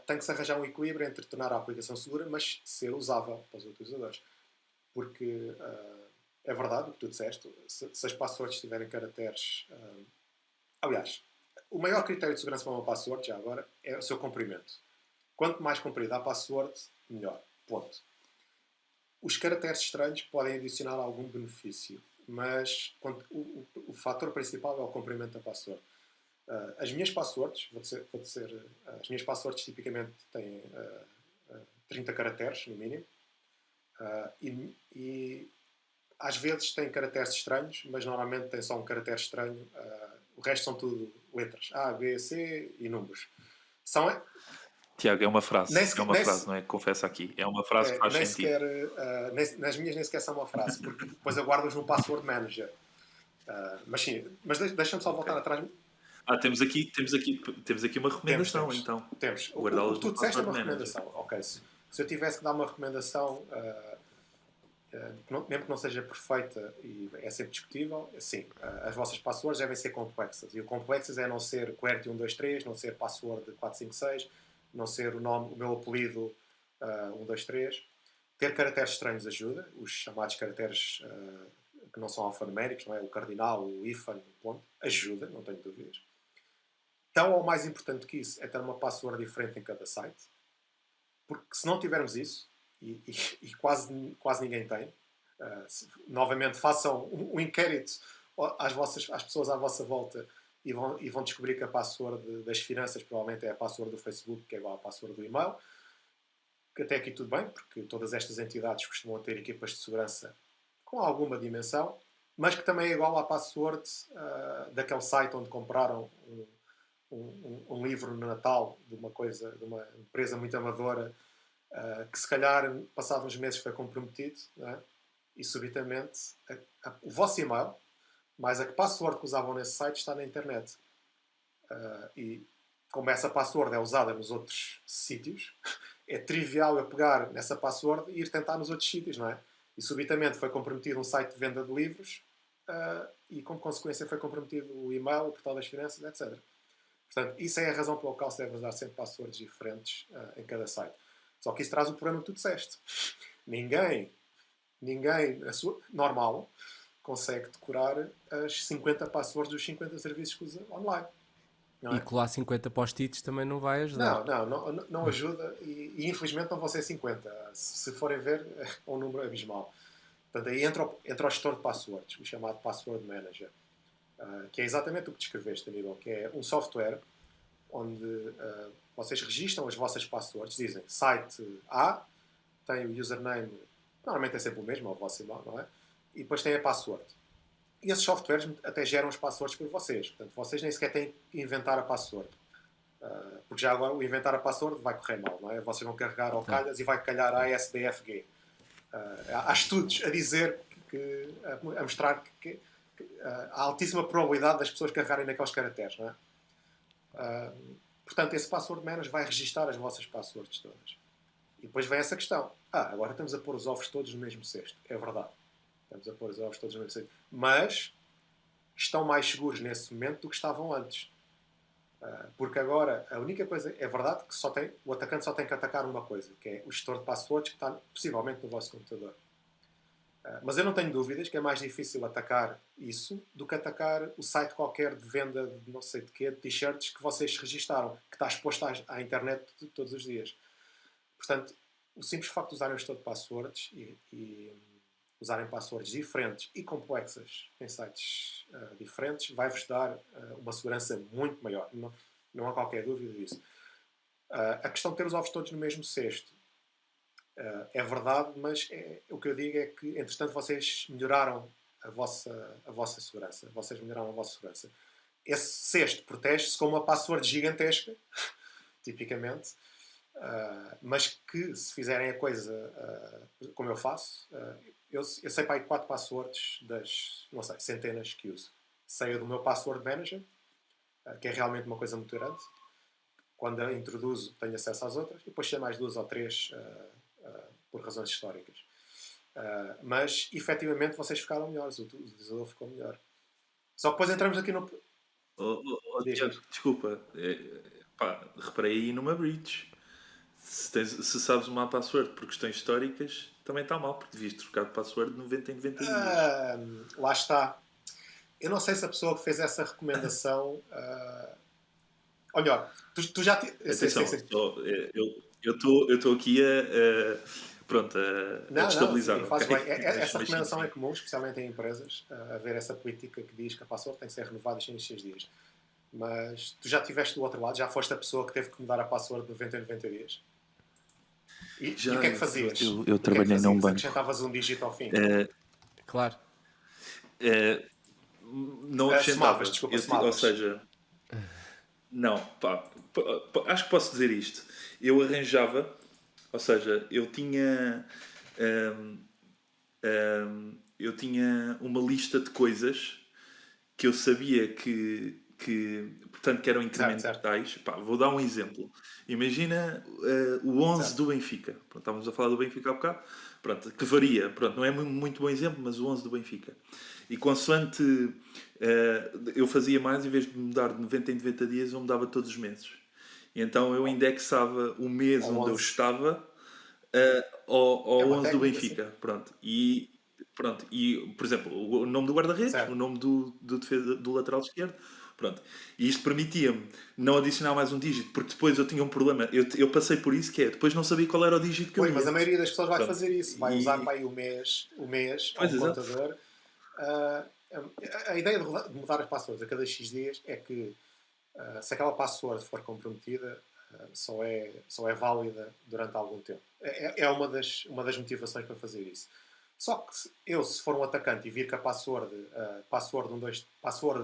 Tem que se arranjar um equilíbrio entre tornar a aplicação segura, mas ser usável para os utilizadores. Porque é verdade o que tu disseste, se as passwords tiverem caracteres... aliás, o maior critério de segurança para uma password, já agora, é o seu comprimento. Quanto mais comprida a password, melhor. Ponto. Os caracteres estranhos podem adicionar algum benefício, mas o fator principal é o comprimento da password. As minhas passwords, as minhas passwords tipicamente têm 30 caracteres, no mínimo, e às vezes têm caracteres estranhos, mas normalmente tem só um caractere estranho. O resto são tudo letras. A, B, C e números. Tiago, é uma frase. Nem sequer, É uma frase, não é? Confessa aqui. É uma frase que faz nem sentido. sequer, nas minhas nem sequer são uma frase, porque depois eu guardo-os no password manager. Mas sim, mas deixa-me só voltar atrás. Temos aqui uma recomendação, então. Temos. O Guardá-las que tu no disseste é password uma manager. recomendação. Ok, se eu tivesse que dar uma recomendação, mesmo que não seja perfeita e é sempre discutível, sim, as vossas passwords devem ser complexas. E o complexas é não ser QWERTY123, não ser password 456, não ser o meu apelido 123. Ter caracteres estranhos ajuda, os chamados caracteres que não são alfanuméricos, não é? O cardinal, o hífen, o ponto, ajuda, não tenho dúvidas. Tão ou mais importante que isso é ter uma password diferente em cada site, porque se não tivermos isso, e quase ninguém tem, novamente façam um inquérito às pessoas à vossa volta e vão descobrir que a password das finanças provavelmente é a password do Facebook, que é igual à password do e-mail, que até aqui tudo bem, porque todas estas entidades costumam ter equipas de segurança com alguma dimensão, mas que também é igual à password daquele site onde compraram um livro no Natal de uma empresa muito amadora que se calhar passados uns meses foi comprometido, não é? E subitamente o vosso e-mail mais a password que usavam nesse site está na internet. E como essa password é usada nos outros sítios, é trivial eu pegar nessa password e ir tentar nos outros sítios, não é? E subitamente foi comprometido um site de venda de livros e como consequência foi comprometido o e-mail, o portal das finanças, etc. Portanto, isso é a razão pela qual se deve usar sempre passwords diferentes em cada site. Só que isso traz o problema que tu disseste. Ninguém normal consegue decorar as 50 passwords dos 50 serviços que usa online. E colar 50 post-its também não vai ajudar. Não ajuda e infelizmente não vão ser 50. Se forem ver, é um número abismal. Portanto, aí entra o gestor de passwords, o chamado Password Manager, que é exatamente o que descreveste, Aníbal, que é um software onde vocês registram as vossas passwords, dizem site A, tem o username, normalmente é sempre o mesmo, é o vosso e-mail, não é? E depois tem a password. E esses softwares até geram as passwords por vocês. Portanto, vocês nem sequer têm que inventar a password. Porque já agora o inventar a password vai correr mal, não é? Vocês vão carregar ao calhas e vai calhar a ASDFG. Há estudos a dizer, a mostrar que há altíssima probabilidade das pessoas carregarem naqueles caracteres, não é? Portanto, esse password manager vai registar as vossas passwords todas. E depois vem essa questão. Agora estamos a pôr os ovos todos no mesmo cesto. É verdade. Estamos a pôr os ovos todos no mesmo cesto. Mas estão mais seguros nesse momento do que estavam antes. Porque agora a única coisa... É verdade que o atacante só tem que atacar uma coisa, que é o gestor de passwords que está possivelmente no vosso computador. Mas eu não tenho dúvidas que é mais difícil atacar isso do que atacar o site qualquer de venda de não sei de quê, de t-shirts que vocês registaram, que está exposto à internet todos os dias. Portanto, o simples facto de usarem o gestor de passwords e usarem passwords diferentes e complexas em sites diferentes vai-vos dar uma segurança muito maior. Não há qualquer dúvida disso. A questão de ter os ovos todos no mesmo cesto é verdade, mas o que eu digo é que, entretanto, vocês melhoraram a vossa segurança. Vocês melhoraram a vossa segurança. Esse cesto protege-se com uma password gigantesca, tipicamente, mas que, se fizerem a coisa como eu faço, eu sei para aí 4 passwords das, não sei, centenas que uso. Sei do meu password manager, que é realmente uma coisa muito grande. Quando a introduzo, tenho acesso às outras, e depois sei mais 2 ou 3 por razões históricas. Mas, efetivamente, vocês ficaram melhores. O utilizador ficou melhor. Só que depois entramos aqui no... Tiago, desculpa. Reparei aí numa breach. Se sabes uma password por questões históricas, também está mal, porque devias trocar de password de 90 em 90 dias. Lá está. Eu não sei se a pessoa que fez essa recomendação... Olha, tu já... Atenção, eu estou aqui a destabilizar. Não, faz bem. Essa recomendação é comum, especialmente em empresas, haver essa política que diz que a password tem que ser renovada em 6 dias. Mas tu já estiveste do outro lado? Já foste a pessoa que teve que mudar a password de 90 em 90 dias? E o que é que fazias? Eu trabalhei num banco. Acrescentavas um dígito ao fim? Claro. Não acrescentava. Desculpa, ou seja... Não, pá, acho que posso dizer isto. Eu arranjava, ou seja, hum, eu tinha uma lista de coisas que eu sabia portanto, que eram Certo, certo, incrementais. Pá, vou dar um exemplo. Imagina o 11 certo. do Benfica. Pronto, estávamos a falar do Benfica há bocado. Pronto, que varia. Pronto, não é muito bom exemplo, mas o 11 do Benfica. E consoante eu fazia mais, em vez de mudar de 90 em 90 dias, eu mudava todos os meses. E então eu Ao, indexava o mês ao onde eu 11. estava É ao uma 11 do técnica, sim. Benfica. Pronto. E, por exemplo, o nome do guarda-redes, o Certo. nome do, defesa, do lateral esquerdo. Pronto. E isto permitia-me não adicionar mais um dígito, porque depois eu tinha um problema. Eu passei por isso, que é, depois não sabia qual era o dígito que eu Pois, mas a ia. maioria das pessoas vai Pronto. fazer isso. Vai usar E, para aí o mês ou pois, um exato. contador. Ah, a ideia de mudar as passwords a cada X dias é que se aquela password for comprometida, só é válida durante algum tempo. É uma das motivações para fazer isso. Só que se for um atacante e vir que a password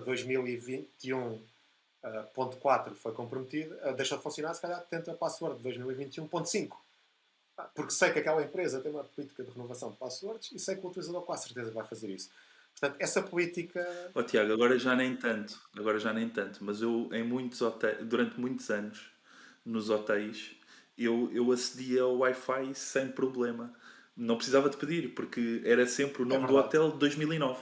2021.4 foi comprometida, deixa de funcionar, se calhar tenta a password 2021.5. Porque sei que aquela empresa tem uma política de renovação de passwords e sei que o utilizador com a certeza vai fazer isso. Portanto, essa política. Ó Tiago, agora já nem tanto. Agora já nem tanto. Mas eu, em muitos hotéis, durante muitos anos, nos hotéis, eu acedia ao Wi-Fi sem problema. Não precisava de pedir, porque era sempre o É nome do verdade. hotel de 2009.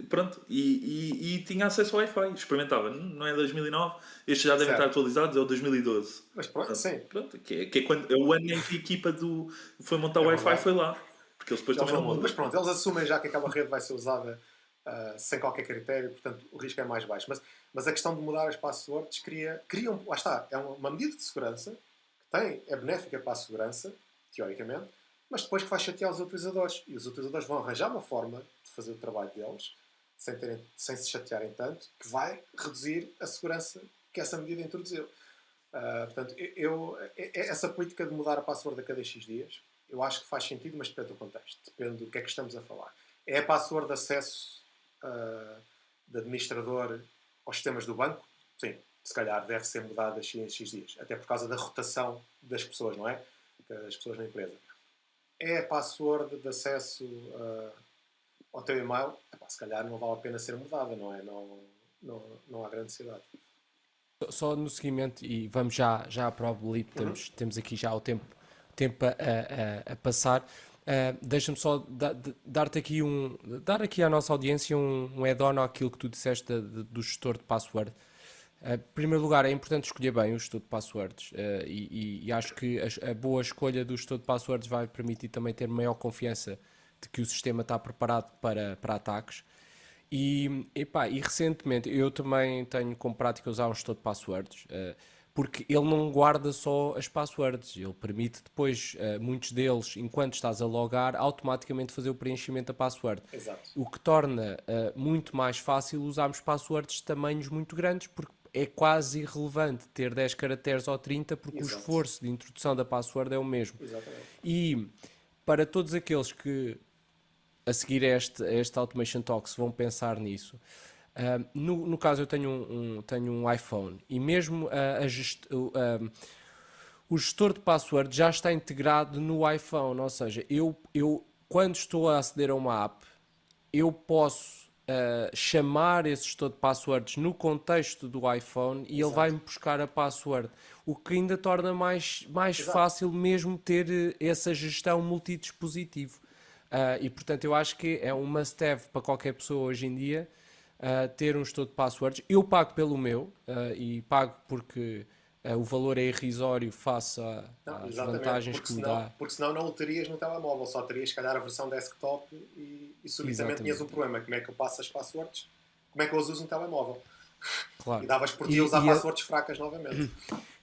Pronto, e tinha acesso ao Wi-Fi. Experimentava. Não é 2009, estes já devem estar Certo. atualizados, é o 2012. Mas pronto, Pronto, sim, pronto, que é quando, é o ano em que a equipa foi montar o é Wi-Fi, verdade. foi lá. Porque eles depois Eles também não não mudam. Mas mudam. pronto, eles assumem já que aquela rede vai ser usada sem qualquer critério, portanto o risco é mais baixo. Mas a questão de mudar as passwords lá está, é uma medida de segurança que é benéfica para a segurança, teoricamente, mas depois que vai chatear os utilizadores. E os utilizadores vão arranjar uma forma de fazer o trabalho deles, sem se chatearem tanto, que vai reduzir a segurança que essa medida introduziu. Portanto, essa política de mudar a password a cada X dias, eu acho que faz sentido, mas depende do contexto. Depende do que é que estamos a falar. É a password de acesso de administrador aos sistemas do banco? Sim, se calhar deve ser mudada a X dias. Até por causa da rotação das pessoas, não é? Das pessoas na empresa. É a password de acesso ao teu e-mail? Epá, se calhar não vale a pena ser mudada, não é? Não há grande necessidade. Só no seguimento, e vamos já para o Blip, Uhum. temos aqui já o tempo a passar. Deixa-me só dar aqui à nossa audiência um add-on àquilo que tu disseste do gestor de password. Em primeiro lugar, é importante escolher bem o gestor de passwords e acho que a boa escolha do gestor de passwords vai permitir também ter maior confiança de que o sistema está preparado para ataques. E recentemente eu também tenho como prática usar um gestor de passwords, porque ele não guarda só as passwords, ele permite depois, muitos deles, enquanto estás a logar, automaticamente fazer o preenchimento da password. Exato. O que torna muito mais fácil usarmos passwords de tamanhos muito grandes, porque é quase irrelevante ter 10 caracteres ou 30, porque o Exato. esforço de introdução da password é o mesmo. Exatamente. E para todos aqueles que a seguir a este Automation Talks vão pensar nisso. No caso, eu tenho um iPhone e mesmo o gestor de password já está integrado no iPhone, ou seja, eu quando estou a aceder a uma app, eu posso chamar esse gestor de passwords no contexto do iPhone e ele Exato. vai-me buscar a password, o que ainda torna mais Exato. fácil mesmo ter essa gestão multidispositivo. E portanto eu acho que é um must-have para qualquer pessoa hoje em dia ter um gestor de passwords. Eu pago pelo meu e pago porque o valor é irrisório face Não, às exatamente, vantagens porque que me senão, dá. porque senão não o terias no telemóvel, só terias, se calhar, a versão desktop e subitamente tinhas um Exatamente, problema. Como é que eu passo as passwords? Como é que eu as uso no telemóvel? E claro. davas por ti a E, usar e a- passwords fracas novamente.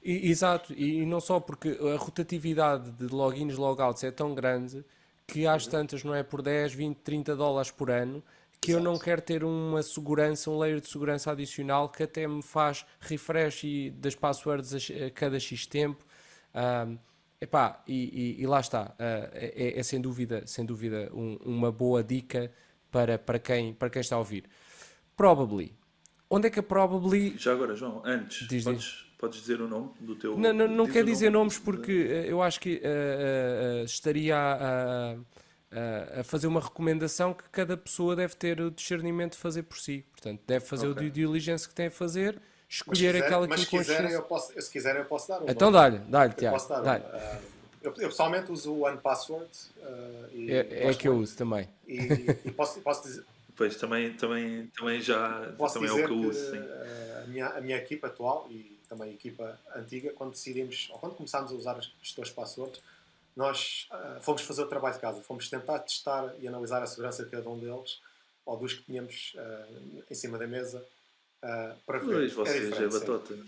Exato, e não só porque a rotatividade de logins e logouts é tão grande que às Uhum. tantas não é por 10, 20, 30 dólares por ano que eu não Exato. quero ter uma segurança, um layer de segurança adicional que até me faz refresh das passwords a cada X tempo. Ahm, epá, e lá está, é sem dúvida uma boa dica para quem está a ouvir. Probably. onde é que a Probably... Já agora, João, antes, Diz. podes dizer o nome do teu... Não diz quer o dizer nome nomes porque eu acho que estaria a fazer uma recomendação que cada pessoa deve ter o discernimento de fazer por si. Portanto, deve fazer o Ok. due diligence que tem a fazer, Mas escolher aquela que mas lhe se quiserem, consciência. se quiserem, eu posso dar um Então nome. dá-lhe, Eu Tiago, posso dar dá-lhe. eu pessoalmente uso o OnePassword e É gosto que eu muito. uso também. E Pois, também posso também é o que dizer eu que uso, sim. a minha equipa atual e também a equipa antiga, quando decidimos, ou quando começámos a usar os gestores de passwords, nós fomos fazer o trabalho de casa, fomos tentar testar e analisar a segurança de cada um deles, ou dos que tínhamos em cima da mesa, para ver. Pois, É vocês é diferente, sim. batota.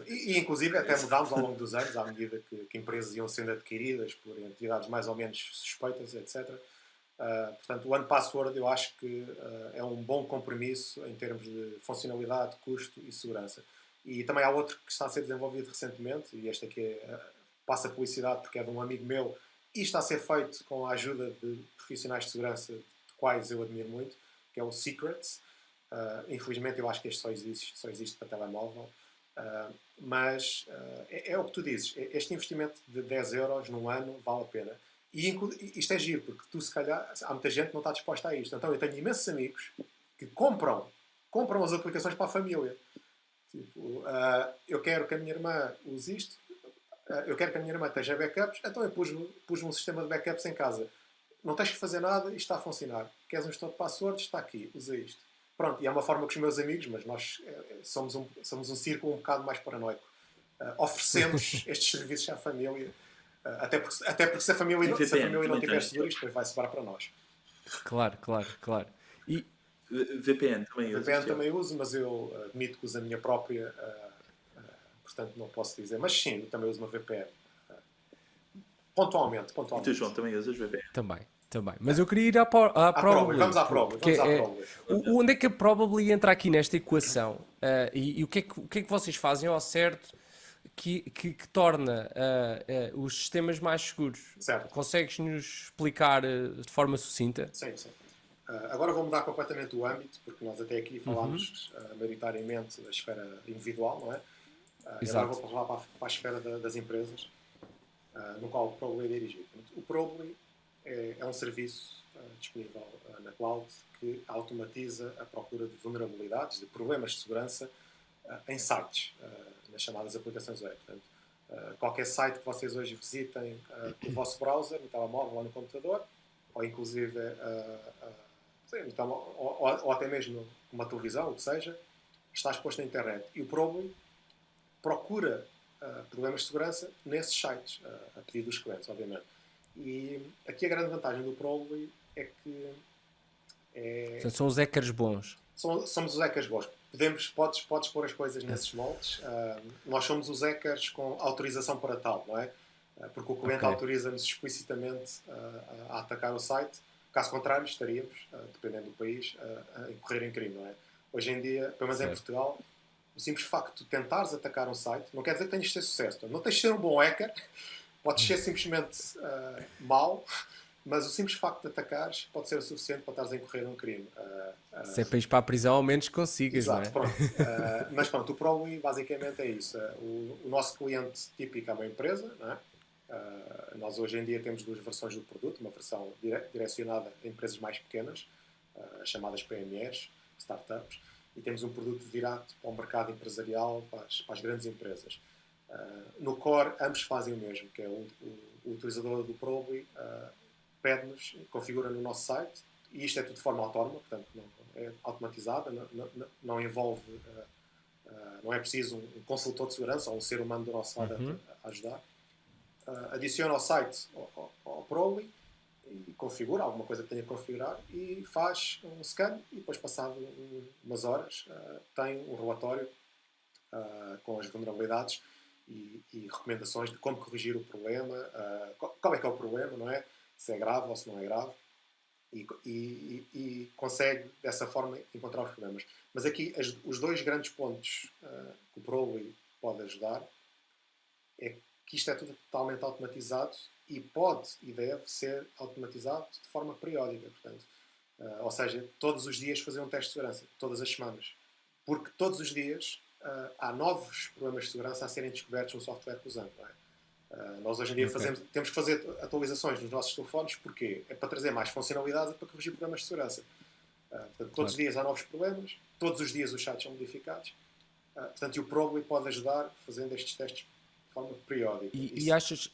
E inclusive até mudámos ao longo dos anos, à medida que empresas iam sendo adquiridas por entidades mais ou menos suspeitas, etc. Portanto, o OnePassword eu acho que é um bom compromisso em termos de funcionalidade, custo e segurança. E também há outro que está a ser desenvolvido recentemente, e este aqui passa publicidade porque é de um amigo meu, e está a ser feito com a ajuda de profissionais de segurança, de quais eu admiro muito, que é o Secrets. Infelizmente eu acho que este só existe para telemóvel. Mas é o que tu dizes, este investimento de 10 euros num ano vale a pena. E isto é giro, porque tu se calhar, há muita gente que não está disposta a isto. Então eu tenho imensos amigos que compram as aplicações para a família. Tipo, eu quero que a minha irmã use isto, eu quero que a minha irmã esteja backups, então eu pus um sistema de backups em casa. Não tens que fazer nada e está a funcionar. Queres um gestor de passwords? Está aqui, usa isto. Pronto, e é uma forma que os meus amigos, mas nós somos um círculo um bocado mais paranoico. Oferecemos estes serviços à família, até porque se a família, E se a VPN família não também tiver tens. seguro, isto depois vai sobrar para nós. Claro. E, VPN também A usas, VPN Tiago? também uso, mas eu admito que uso a minha própria, portanto não posso dizer. Mas sim, eu também uso uma VPN. Pontualmente. E tu, João, também usas VPN? também. Mas eu queria ir à Probably. Probably. Vamos à Probably. Porque Vamos à Probably. onde é que a Probably entra aqui nesta equação? E o que é que vocês fazem ao certo que torna os sistemas mais seguros? Certo. Consegues-nos explicar de forma sucinta? Sim. Agora vou mudar completamente o âmbito, porque nós até aqui falámos maioritariamente da esfera individual, não é? E agora vou falar para a esfera das empresas, no qual o Probably é dirigido. O Probably é um serviço disponível na cloud que automatiza a procura de vulnerabilidades, de problemas de segurança em sites, nas chamadas aplicações web. Portanto, qualquer site que vocês hoje visitem com o vosso browser, no telemóvel ou no computador, ou inclusive ou até mesmo uma televisão, o que seja, está exposto na internet. E o Probably procura problemas de segurança nesses sites, a pedido dos clientes, obviamente. E aqui a grande vantagem do Probably é que Portanto, são os hackers bons. somos os hackers bons. Podes pôr as coisas nesses moldes. Nós somos os hackers com autorização para tal, não é? Porque o cliente autoriza-nos explicitamente a atacar o site. Caso contrário, estaríamos, dependendo do país, a incorrer em crime, não é? Hoje em dia, pelo menos em Portugal, o simples facto de tentares atacar um site não quer dizer que tenhas de ter sucesso. Não tens de ser um bom hacker, podes ser simplesmente mau, mas o simples facto de atacares pode ser o suficiente para estares a incorrer um crime. Se é para ir para a prisão, ao menos consigas, Exato, não é? pronto. Mas pronto, o Probably basicamente é isso. O nosso cliente típico é uma empresa, não é? Nós hoje em dia temos duas versões do produto, uma versão direcionada a empresas mais pequenas, chamadas PMEs, startups, e temos um produto virado para o mercado empresarial, para as grandes empresas. No core, ambos fazem o mesmo, que é o utilizador do Probably pede-nos, configura no nosso site, e isto é tudo de forma autónoma, portanto não é automatizada, não envolve, não é preciso um consultor de segurança ou um ser humano do nosso lado a ajudar. Adiciona ao site ao Probably e configura alguma coisa que tenha que configurar e faz um scan e depois, passado umas horas, tem um relatório com as vulnerabilidades e recomendações de como corrigir o problema, qual é que é o problema, não é? Se é grave ou se não é grave, e consegue dessa forma encontrar os problemas. Mas aqui os dois grandes pontos que o Probably pode ajudar é que isto é tudo totalmente automatizado e pode e deve ser automatizado de forma periódica, portanto, ou seja, todos os dias fazer um teste de segurança, todas as semanas. porque todos os dias há novos problemas de segurança a serem descobertos no software que usamos. Não é? Nós hoje em dia temos que fazer atualizações nos nossos telefones, porque é para trazer mais funcionalidades e para corrigir problemas de segurança. Portanto, todos os dias há novos problemas, todos os dias os sites são modificados. Portanto, e o Probably pode ajudar fazendo estes testes de forma periódica. E achas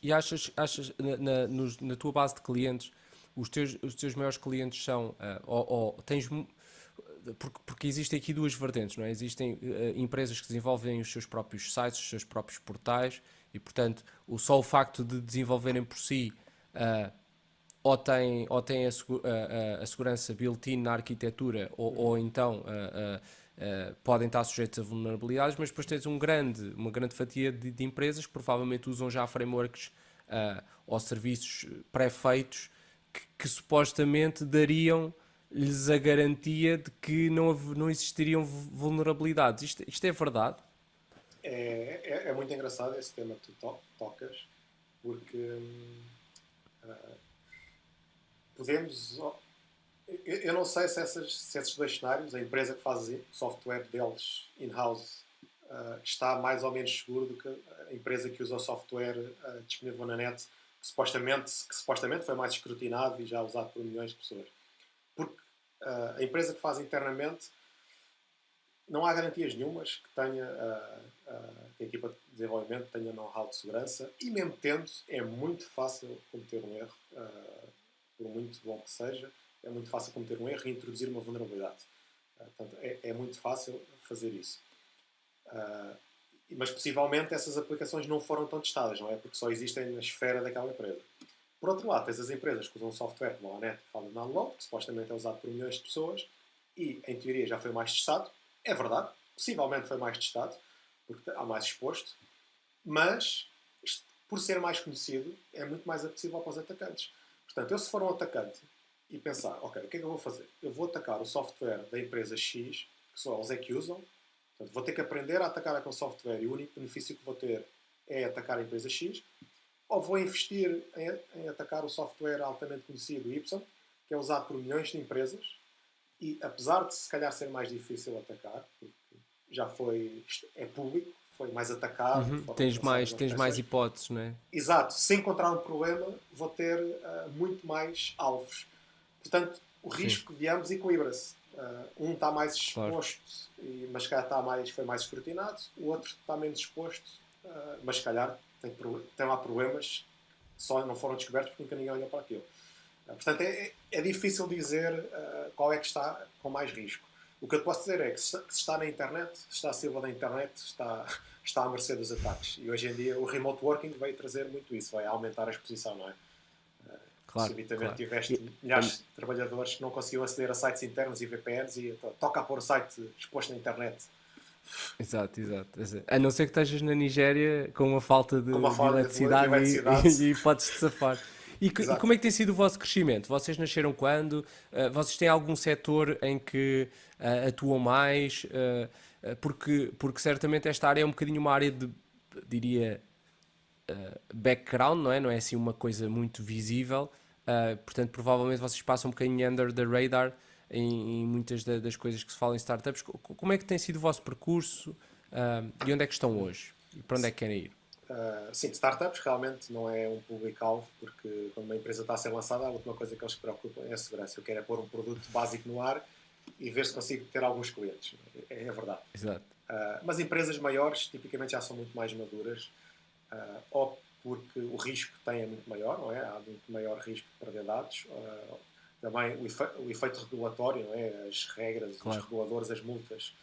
na tua base de clientes, os teus maiores clientes são, porque existem aqui duas vertentes, não é? Existem empresas que desenvolvem os seus próprios sites, os seus próprios portais, e portanto, só o facto de desenvolverem por si ou tem a segurança built-in na arquitetura, ou então podem estar sujeitos a vulnerabilidades, mas depois tens uma grande fatia de empresas que provavelmente usam já frameworks ou serviços pré-feitos que supostamente dariam-lhes a garantia de que não existiriam vulnerabilidades. Isto é verdade? É muito engraçado esse tema que tu tocas, porque podemos. Eu não sei se esses dois cenários, a empresa que faz software deles in-house está mais ou menos seguro do que a empresa que usa o software disponível na net, que supostamente foi mais escrutinado e já usado por milhões de pessoas. Porque a empresa que faz internamente, não há garantias nenhumas que tenha que a equipa de desenvolvimento tenha know-how de segurança, e mesmo tendo, é muito fácil cometer um erro, por muito bom que seja, é muito fácil cometer um erro e introduzir uma vulnerabilidade. Portanto, é muito fácil fazer isso. Mas possivelmente essas aplicações não foram tão testadas, não é? Porque só existem na esfera daquela empresa. Por outro lado, tens as empresas que usam software como a net, que fala de download, que supostamente é usado por milhões de pessoas e, em teoria, já foi mais testado. É verdade, possivelmente foi mais testado, porque há mais exposto, mas, por ser mais conhecido, é muito mais apetecível para os atacantes. Portanto, eu se for um atacante e pensar, ok, o que é que eu vou fazer? Eu vou atacar o software da empresa X, que só eles é que usam, portanto, vou ter que aprender a atacar aquele software e o único benefício que vou ter é atacar a empresa X, ou vou investir em atacar o software altamente conhecido Y, que é usado por milhões de empresas, e apesar de se calhar ser mais difícil atacar, porque já é público, foi mais atacado, Tens mais hipóteses, não é? Exato, se encontrar um problema, vou ter muito mais alvos. Portanto, o risco de ambos equilibra-se. Um está mais exposto, claro, mas se calhar foi mais escrutinado, o outro está menos exposto, mas se calhar tem lá problemas que só não foram descobertos porque nunca ninguém olhou para aquilo. Portanto, é difícil dizer qual é que está com mais risco. O que eu te posso dizer é que se está na internet, se está acima da internet, está à mercê dos ataques. E hoje em dia o remote working vai trazer muito isso, vai aumentar a exposição, não é? Claro, subitamente tiveste milhares de trabalhadores que não conseguiam aceder a sites internos e VPNs e toca a pôr o site exposto na internet. Exato. A não ser que estejas na Nigéria com uma falta de eletricidade e podes-te safar. E como é que tem sido o vosso crescimento? Vocês nasceram quando? Vocês têm algum setor em que atuam mais? Porque certamente esta área é um bocadinho uma área de, diria, background, não é? Não é assim uma coisa muito visível. Portanto, provavelmente vocês passam um bocadinho under the radar em muitas das coisas que se falam em startups. Como é que tem sido o vosso percurso? E onde é que estão hoje? E para onde é que querem ir? Sim, startups realmente não é um público-alvo, porque quando uma empresa está a ser lançada, a última coisa que eles se preocupam é a segurança. Eu quero é pôr um produto básico no ar e ver se consigo ter alguns clientes. É a verdade. Exato. Mas empresas maiores, tipicamente, já são muito mais maduras, ou porque o risco que têm é muito maior, não é? Há muito maior risco de perder dados. Também o efeito regulatório, não é? As regras, claro, os reguladores, as multas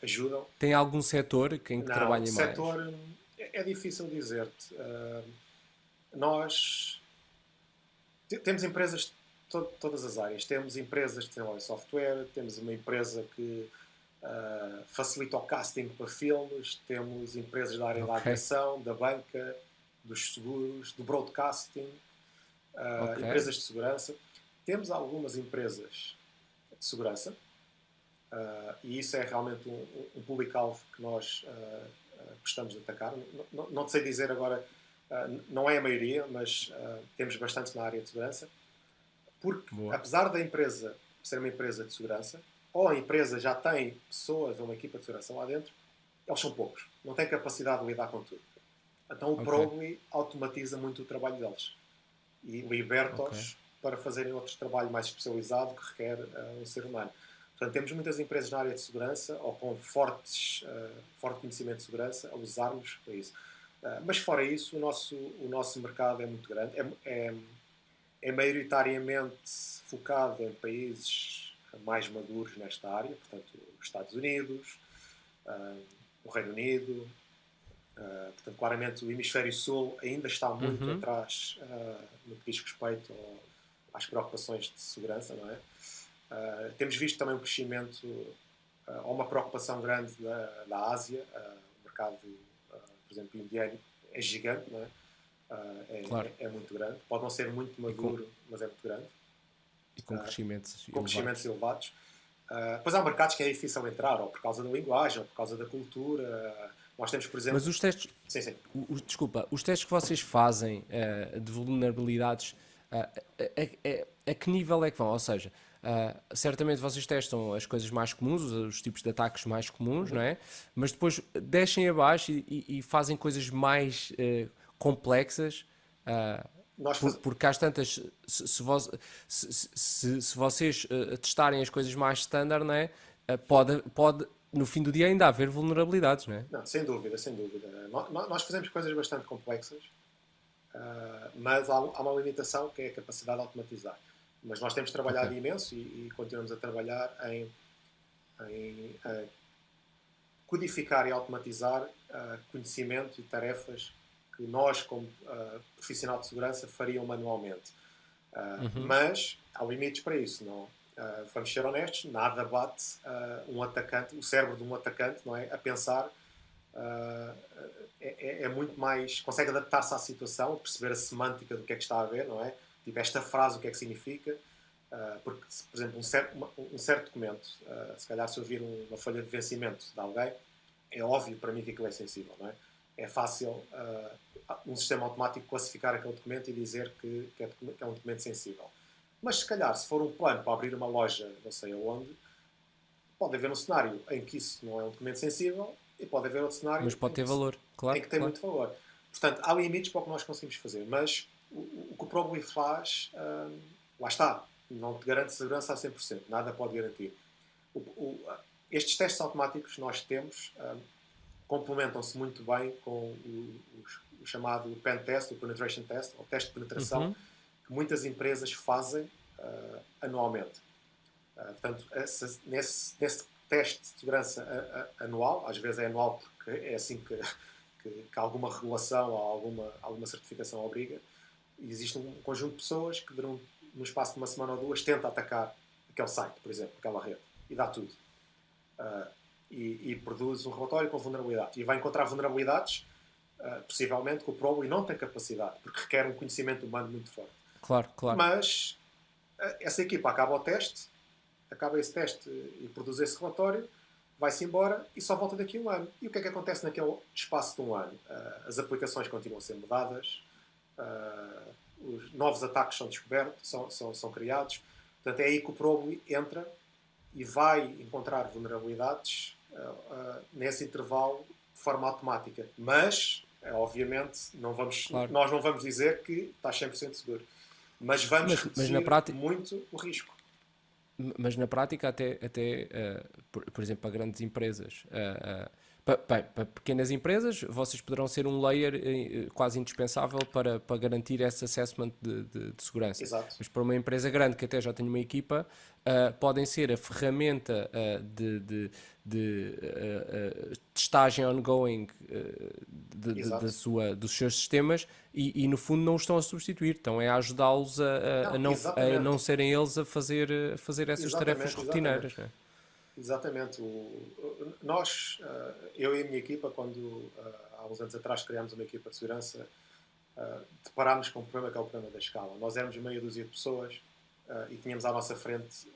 ajudam. Tem algum setor em que trabalhem mais? Setor é difícil dizer-te. Nós temos empresas de todas as áreas. Temos empresas que desenvolvem software, temos uma empresa que facilita o casting para filmes, temos empresas da área da aviação, da banca, dos seguros, do broadcasting, empresas de segurança. Temos algumas empresas de segurança, e isso é realmente um público-alvo que nós gostamos de atacar. Não te sei dizer agora, não é a maioria, mas temos bastante na área de segurança, porque apesar da empresa ser uma empresa de segurança, ou a empresa já tem pessoas ou uma equipa de segurança lá dentro, eles são poucos, não têm capacidade de lidar com tudo. Então o Ok, Probably automatiza muito o trabalho deles e ok. liberta-os para fazerem outro trabalho mais especializado que requer um ser humano. Portanto, temos muitas empresas na área de segurança ou com forte conhecimento de segurança a usarmos para isso. Mas fora isso, o nosso mercado é muito grande. É maioritariamente focado em países mais maduros nesta área, portanto, os Estados Unidos, o Reino Unido. Portanto, claramente o hemisfério sul ainda está muito Uhum. atrás no que diz respeito às preocupações de segurança, não é? Temos visto também um crescimento ou uma preocupação grande da Ásia. O mercado, por exemplo, indiano é gigante, não é? Claro. É muito grande. Pode não ser muito E com, maduro, mas é muito grande, e com crescimentos com crescimentos elevados. elevados. Depois há mercados que é difícil entrar, ou por causa da linguagem, ou por causa da cultura. Nós temos, por exemplo... Mas os testes, Sim, sim. desculpa, os testes que vocês fazem de vulnerabilidades, a que nível é que vão? Ou seja, certamente vocês testam as coisas mais comuns, os tipos de ataques mais comuns, não é? Mas depois descem abaixo e fazem coisas mais complexas. Nós faz... Porque às tantas, se vocês testarem as coisas mais standard, não é? Pode, no fim do dia, ainda haver vulnerabilidades, não é? Não, sem dúvida, sem dúvida. Nós fazemos coisas bastante complexas, mas há uma limitação que é a capacidade de automatizar. Mas nós temos Ok. trabalhado imenso e continuamos a trabalhar em codificar e automatizar conhecimento e tarefas que nós, como profissional de segurança, faríamos manualmente. Mas há limites para isso, não? Vamos ser honestos, nada bate um atacante, o cérebro de um atacante, não é? A pensar é muito mais. Consegue adaptar-se à situação, perceber a semântica do que é que está a ver, não é? Tipo, esta frase, o que é que significa? Porque, por exemplo, um certo documento, se calhar se eu vir uma folha de vencimento de alguém, é óbvio para mim que aquilo é sensível, não é? É fácil um sistema automático classificar aquele documento e dizer que é um documento sensível. Mas se calhar, se for um plano para abrir uma loja, não sei aonde, pode haver um cenário em que isso não é um documento sensível e pode haver outro cenário Mas pode ter valor, em claro, que tem claro. muito valor. Portanto, há limites para o que nós conseguimos fazer, mas o que o Probably faz, lá está, não te garante segurança a 100%, nada pode garantir. Estes testes automáticos que nós temos complementam-se muito bem com o chamado pen test, o penetration test, ou teste de penetração, Uhum. que muitas empresas fazem anualmente. Portanto, nesse teste de segurança anual, às vezes é anual porque é assim que alguma regulação ou alguma certificação obriga, e existe um conjunto de pessoas que durante no espaço de uma semana ou duas tenta atacar aquele site, por exemplo, aquela rede, e dá tudo. E produz um relatório com vulnerabilidades. E vai encontrar vulnerabilidades, possivelmente, que o Probably não tem capacidade, porque requer um conhecimento humano muito forte. Claro, claro. Mas essa equipa acaba o teste, acaba esse teste e produz esse relatório, vai-se embora e só volta daqui a um ano. E o que é que acontece naquele espaço de um ano? As aplicações continuam a ser mudadas, os novos ataques são descobertos, são criados. Portanto, é aí que o Probably entra e vai encontrar vulnerabilidades nesse intervalo de forma automática. Mas, obviamente, Claro. nós não vamos dizer que está 100% seguro. Mas vamos Mas na reduzir prática, muito o risco. mas na prática até por exemplo, para grandes empresas, para pequenas empresas, vocês poderão ser um layer quase indispensável para garantir esse assessment de segurança. Exato. Mas para uma empresa grande que até já tem uma equipa, podem ser a ferramenta de testagem ongoing Exato. dos seus sistemas e no fundo não os estão a substituir, estão a ajudá-los Não, a não exatamente. serem eles a fazer essas tarefas Exatamente, exatamente. rotineiras. Né? Exatamente. Nós, eu e a minha equipa, quando há uns anos atrás criámos uma equipa de segurança, deparámos com um problema que é o problema da escala. Nós éramos meia dúzia de pessoas e tínhamos à nossa frente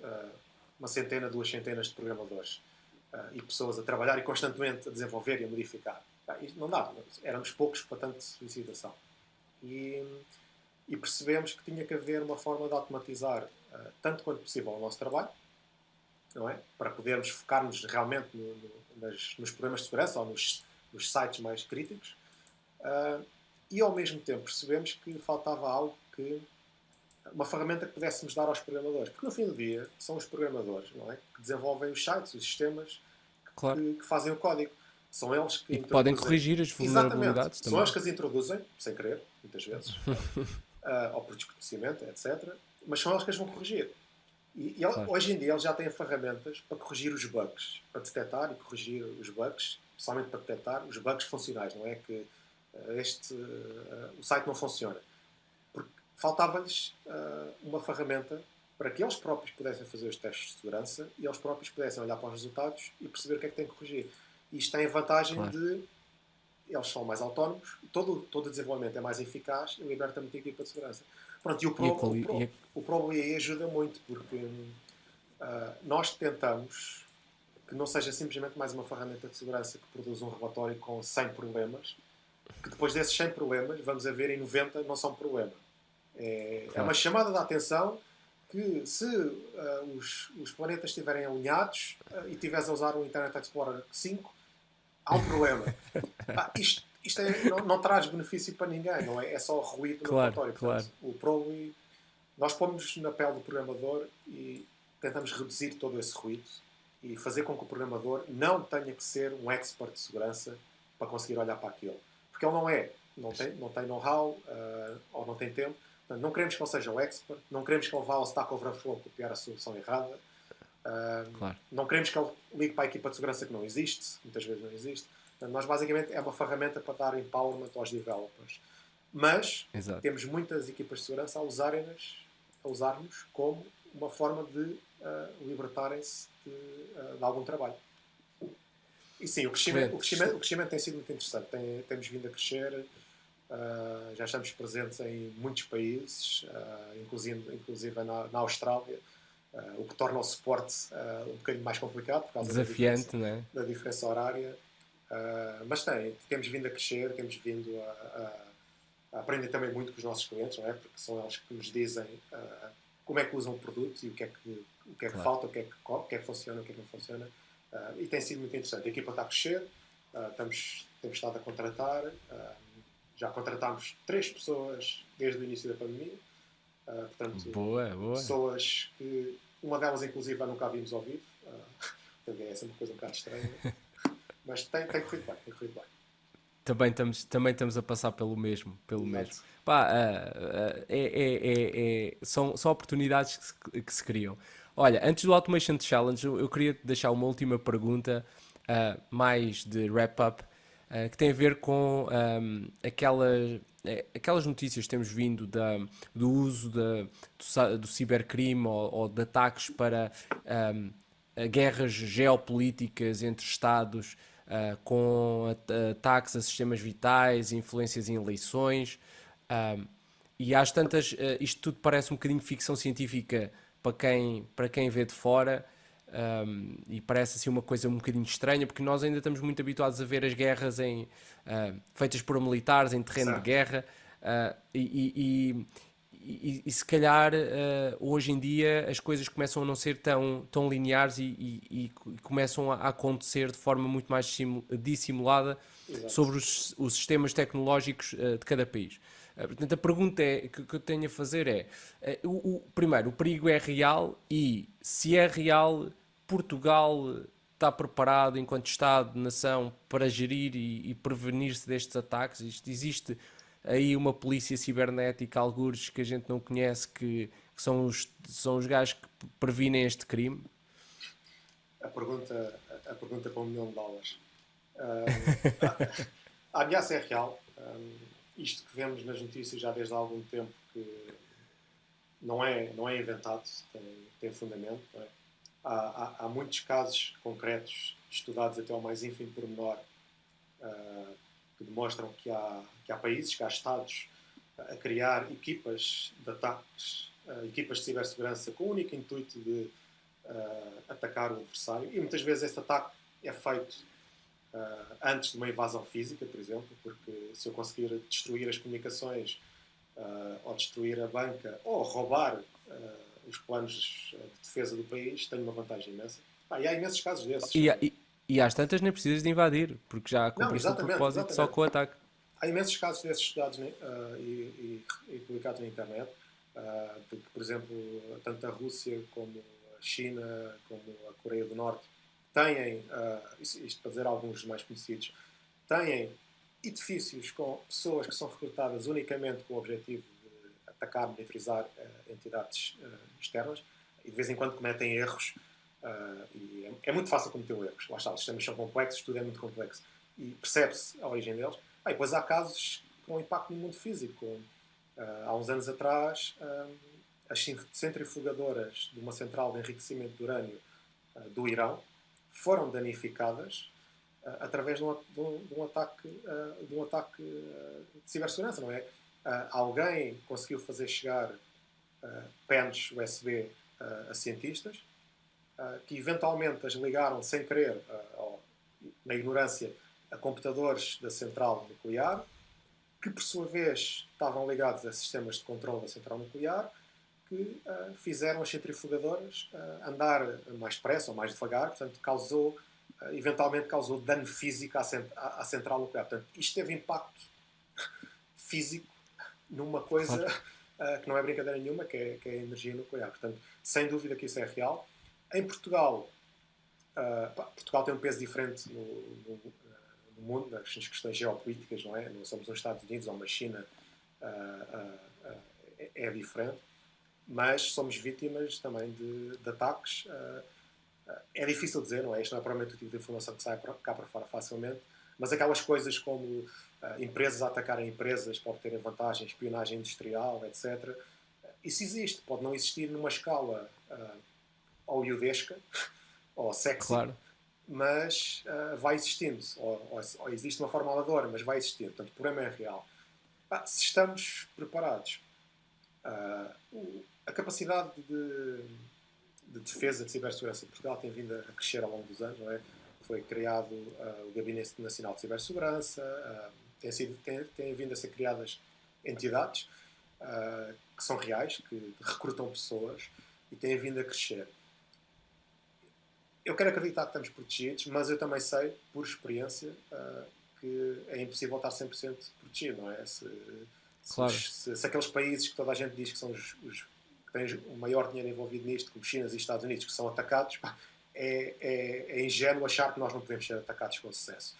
uma centena, duas centenas de programadores e pessoas a trabalhar e constantemente a desenvolver e a modificar. Isto não dá. Éramos poucos para tanta solicitação. E percebemos que tinha que haver uma forma de automatizar tanto quanto possível o nosso trabalho não é? Para podermos focar-nos realmente nos problemas de segurança ou nos sites mais críticos. E ao mesmo tempo percebemos que faltava algo uma ferramenta que pudéssemos dar aos programadores, porque no fim do dia são os programadores, não é? Que desenvolvem os sites, os sistemas Claro. que fazem o código. São eles que E que podem corrigir as vulnerabilidades Exatamente. também. São eles que as introduzem, sem querer, muitas vezes, ou por desconhecimento, etc. Mas são eles que as vão corrigir. Claro. Hoje em dia eles já têm ferramentas para corrigir os bugs, para detectar e corrigir os bugs, especialmente para detectar os bugs funcionais, não é? Que o site não funciona. Porque faltava-lhes uma ferramenta para que eles próprios pudessem fazer os testes de segurança e eles próprios pudessem olhar para os resultados e perceber o que é que têm que corrigir. E isto tem a vantagem de eles são mais autónomos, todo o desenvolvimento é mais eficaz e liberta muita equipa de segurança. Pronto, e o Probe aí ajuda muito, porque nós tentamos que não seja simplesmente mais uma ferramenta de segurança que produz um relatório com 100 problemas, que depois desses 100 problemas, vamos a ver, em 90 não são problema. É uma chamada de atenção que se os planetas estiverem alinhados e estiveres a usar o Internet Explorer 5, há um problema. Isto não traz benefício para ninguém, não é? É só ruído no relatório. Claro. O Probe, nós pomos na pele do programador e tentamos reduzir todo esse ruído e fazer com que o programador não tenha que ser um expert de segurança para conseguir olhar para aquilo. Porque ele não tem know-how ou não tem tempo. Portanto, não queremos que ele seja o expert, não queremos que ele vá ao Stack Overflow copiar a solução errada. Não queremos que ele ligue para a equipa de segurança que não existe, muitas vezes não existe. Portanto, nós basicamente é uma ferramenta para dar empowerment aos developers. Mas temos muitas equipas de segurança a usar-nos como uma forma de libertarem-se de algum trabalho. E sim, o crescimento tem sido muito interessante. Temos vindo a crescer, já estamos presentes em muitos países, inclusive na Austrália. O que torna o suporte um bocadinho mais complicado por causa desafiante, da diferença horária. Mas temos vindo a crescer, temos vindo a aprender também muito com os nossos clientes, não é? Porque são eles que nos dizem como é que usam o produto e o que é que falta, o que é que funciona, o que é que não funciona. E tem sido muito interessante. A equipa está a crescer, temos estado a contratar, já contratámos 3 pessoas desde o início da pandemia. Portanto, boa. Pessoas que uma delas inclusive nunca a vimos ao vivo, é sempre uma coisa um bocado estranha, mas tem corrido bem. Também estamos a passar pelo mesmo. Pá, são oportunidades que se criam. Olha, antes do Automation Challenge, eu queria deixar uma última pergunta, mais de wrap-up, que tem a ver com aquelas notícias que temos vindo do uso do cibercrime ou de ataques para guerras geopolíticas entre Estados, com ataques a sistemas vitais, influências em eleições. E às tantas, isto tudo parece um bocadinho ficção científica para quem vê de fora. E parece assim uma coisa um bocadinho estranha, porque nós ainda estamos muito habituados a ver as guerras feitas por militares em terreno de guerra, e se calhar hoje em dia as coisas começam a não ser tão lineares e começam a acontecer de forma muito mais dissimulada. Exato. Sobre os sistemas tecnológicos de cada país. Portanto, a pergunta que eu tenho a fazer é, primeiro, o perigo é real e, se é real, Portugal está preparado enquanto Estado, nação, para gerir e prevenir-se destes ataques? Existe aí uma polícia cibernética, algures que a gente não conhece, que são os gajos que previnem este crime? A pergunta para $1 milhão. A ameaça é real. Isto que vemos nas notícias já desde há algum tempo que não é inventado, tem fundamento. Não é? Há muitos casos concretos, estudados até ao mais ínfimo pormenor, que demonstram que há países, que há Estados a criar equipas de ataques, equipas de cibersegurança com o único intuito de atacar o adversário. E muitas vezes esse ataque é feito antes de uma invasão física, por exemplo, porque se eu conseguir destruir as comunicações ou destruir a banca ou roubar os planos de defesa do país, tem uma vantagem imensa. E há imensos casos desses. E às tantas nem precisas de invadir, porque já Não, cumpriste o exatamente, propósito só exatamente. com o ataque. Há imensos casos desses estudados e publicados na internet, de que, por exemplo, tanto a Rússia como a China, como a Coreia do Norte, têm, isto para dizer alguns mais conhecidos, têm edifícios com pessoas que são recrutadas unicamente com o objetivo de atacar, militarizar entidades externas, e de vez em quando cometem erros, e é muito fácil cometer erros. Lá está, os sistemas são complexos, tudo é muito complexo, e percebe-se a origem deles. E depois há casos com impacto no mundo físico. Há uns anos atrás, as centrifugadoras de uma central de enriquecimento de urânio do Irão foram danificadas através de um ataque de cibersegurança, não é? Alguém conseguiu fazer chegar pens USB a cientistas que eventualmente as ligaram sem querer, na ignorância, a computadores da central nuclear, que por sua vez estavam ligados a sistemas de controle da central nuclear, que fizeram as centrifugadoras andar mais depressa ou mais devagar, portanto eventualmente causou dano físico à central nuclear. Portanto, isto teve impacto físico numa coisa que não é brincadeira nenhuma, que é a energia nuclear. Portanto, sem dúvida que isso é real. Em Portugal, Portugal tem um peso diferente no mundo, nas questões geopolíticas, não é? Não somos uns Estados Unidos ou uma China, é diferente, mas somos vítimas também de ataques. É difícil dizer, não é? Isto não é provavelmente o tipo de informação que sai cá para fora facilmente, mas aquelas coisas como empresas a atacarem empresas para obterem vantagem, espionagem industrial, etc. Isso existe, pode não existir numa escala hollywoodesca ou sexy, Claro. mas vai existindo, ou existe de uma forma amadora, mas vai existir. Portanto, o problema é real. Se estamos preparados, a capacidade de defesa de cibersegurança de Portugal tem vindo a crescer ao longo dos anos, não é? Foi criado o Gabinete Nacional de Cibersegurança, têm vindo a ser criadas entidades que são reais, que recrutam pessoas e têm vindo a crescer. Eu quero acreditar que estamos protegidos, mas eu também sei, por experiência, que é impossível estar 100% protegido, não é? Claro. Se aqueles países que toda a gente diz que são os que têm o maior dinheiro envolvido nisto, como China e Estados Unidos, que são atacados, é ingênuo achar que nós não podemos ser atacados com sucesso.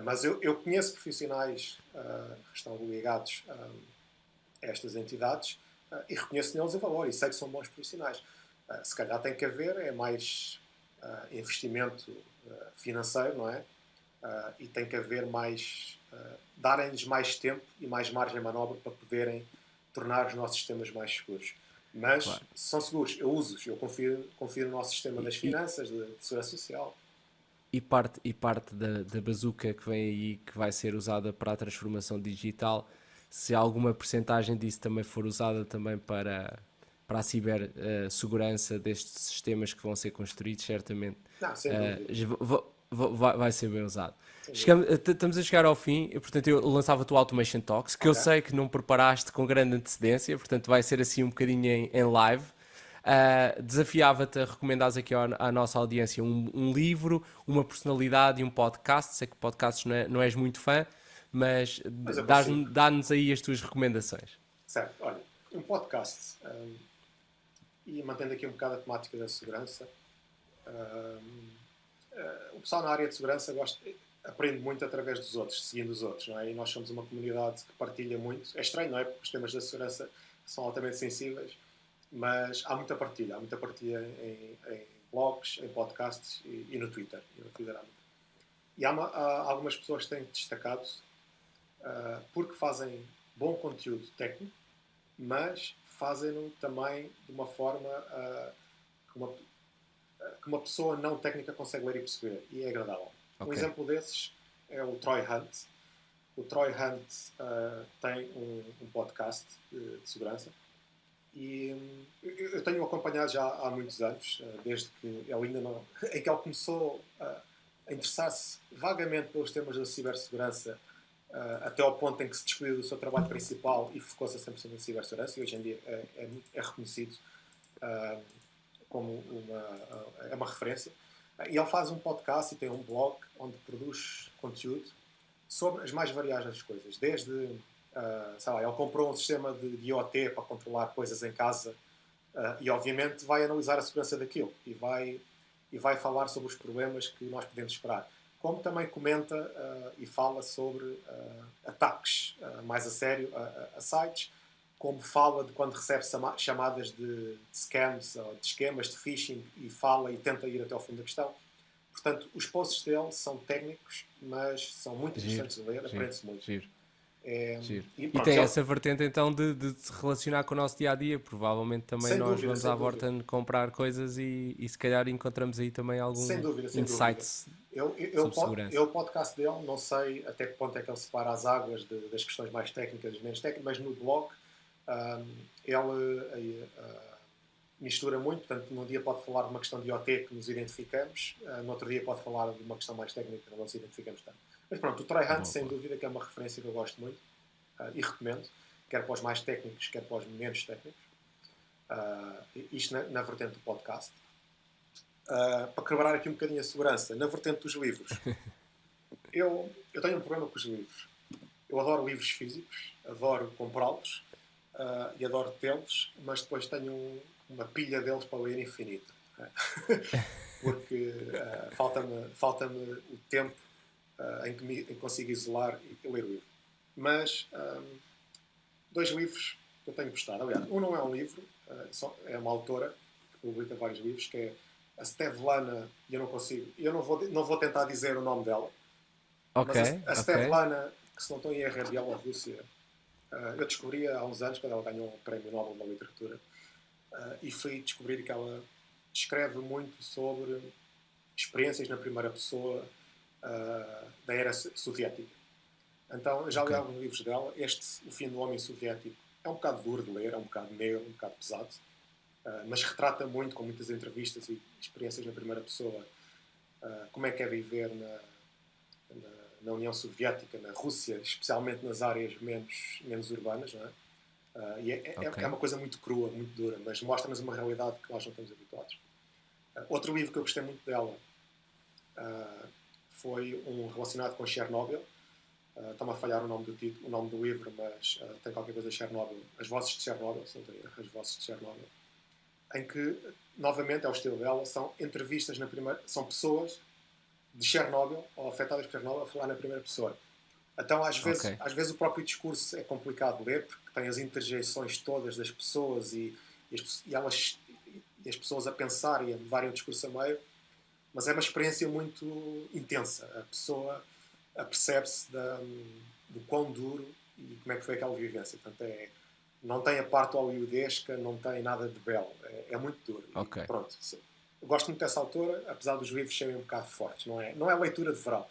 Mas eu conheço profissionais que estão ligados a estas entidades e reconheço neles o valor e sei que são bons profissionais. Se calhar tem que haver mais investimento financeiro, não é? E tem que haver darem-lhes mais tempo e mais margem de manobra para poderem tornar os nossos sistemas mais seguros. Mas Claro. são seguros, eu uso-os, eu confio no nosso sistema das finanças, de segurança social. E parte da bazuca que vem aí, que vai ser usada para a transformação digital, se alguma percentagem disso também for usada também para a cibersegurança destes sistemas que vão ser construídos, certamente Não, sem dúvida. vai ser bem usado. Estamos a chegar ao fim, portanto eu lançava-te o Automation Talks, que eu sei que não preparaste com grande antecedência, portanto vai ser assim um bocadinho em live. Desafiava-te a recomendares aqui à nossa audiência um livro, uma personalidade e um podcast. Sei que podcasts não és muito fã, mas dá-nos aí as tuas recomendações. Certo, olha, um podcast, e mantendo aqui um bocado a temática da segurança, o pessoal na área de segurança aprende muito através dos outros, seguindo os outros, não é? E nós somos uma comunidade que partilha muito. É estranho, não é? Porque os temas da segurança são altamente sensíveis, mas há muita partilha em blogs, em podcasts e no Twitter. E há algumas pessoas que têm destacado porque fazem bom conteúdo técnico, mas fazem-no também de uma forma que uma pessoa não técnica consegue ler e perceber, e é agradável. Okay. Um exemplo desses é o Troy Hunt. O Troy Hunt tem um podcast de segurança e eu tenho acompanhado já há muitos anos, desde que ele ainda não... em que ele começou a interessar-se vagamente pelos temas da cibersegurança, até ao ponto em que se despediu do seu trabalho principal e focou-se a 100% na cibersegurança, e hoje em dia é reconhecido como é uma referência. E ele faz um podcast e tem um blog onde produz conteúdo sobre as mais variadas coisas. Desde, sei lá, ele comprou um sistema de IoT para controlar coisas em casa e, obviamente, vai analisar a segurança daquilo e vai falar sobre os problemas que nós podemos esperar. Como também comenta e fala sobre ataques mais a sério a sites, como fala de quando recebe chamadas de scams ou de esquemas de phishing e fala e tenta ir até ao fundo da questão. Portanto, os posts dele são técnicos, mas são muito interessantes de ler, aprende-se muito. Giro. E tem essa vertente então de se relacionar com o nosso dia-a-dia. Provavelmente também sem nós dúvida, vamos sem à dúvida. Vorten comprar coisas e se calhar encontramos aí também algum Sem dúvida, sem insights dúvida. sobre segurança. O podcast dele, não sei até que ponto é que ele separa as águas das questões mais técnicas e menos técnicas, mas no blog ele mistura muito. Portanto, num dia pode falar de uma questão de IoT que nos identificamos, no outro dia pode falar de uma questão mais técnica que não nos identificamos tanto. Mas pronto, o Troy Hunt, sem dúvida, que é uma referência que eu gosto muito e recomendo, quer para os mais técnicos, quer para os menos técnicos. Isto na vertente do podcast. Para quebrar aqui um bocadinho a segurança, na vertente dos livros, eu tenho um problema com os livros. Eu adoro livros físicos, adoro comprá-los e adoro tê-los, mas depois tenho uma pilha deles para ler infinita. Porque falta-me o tempo em que consigo isolar e ler o livro. Mas 2 livros que eu tenho gostado. Aliás, um não é um livro, é uma autora que publica vários livros, que é a Svetlana, e eu não vou tentar dizer o nome dela, mas a Svetlana, que se não estou em erro é de Bielorrússia, eu descobri há uns anos, quando ela ganhou o Prémio Nobel da Literatura, e fui descobrir que ela escreve muito sobre experiências na primeira pessoa da era soviética. Então, eu já li alguns livros dela. O Fim do Homem Soviético é um bocado duro de ler, é um bocado negro, um bocado pesado, mas retrata muito, com muitas entrevistas e experiências na primeira pessoa, como é que é viver na União Soviética, na Rússia, especialmente nas áreas menos urbanas, não é? E é uma coisa muito crua, muito dura, mas mostra-nos uma realidade que nós não estamos habituados. Outro livro que eu gostei muito dela foi um relacionado com Chernobyl. Está-me a falhar o nome do livro, mas tem qualquer coisa de Chernobyl. As Vozes de Chernobyl, se não tenho erro, As Vozes de Chernobyl. Em que, novamente, é o estilo dela, são entrevistas são pessoas de Chernobyl, ou afetadas por Chernobyl, a falar na primeira pessoa. Então, às vezes o próprio discurso é complicado de ler, porque tem as interjeições todas das pessoas e as pessoas a pensar e a levarem o discurso a meio, mas é uma experiência muito intensa. A pessoa apercebe-se do quão duro e como é que foi aquela vivência. Portanto, não tem a parte hollywoodesca, não tem nada de belo. É muito duro. E pronto. Eu gosto muito dessa autora, apesar dos livros serem um bocado fortes. Não é leitura de verão.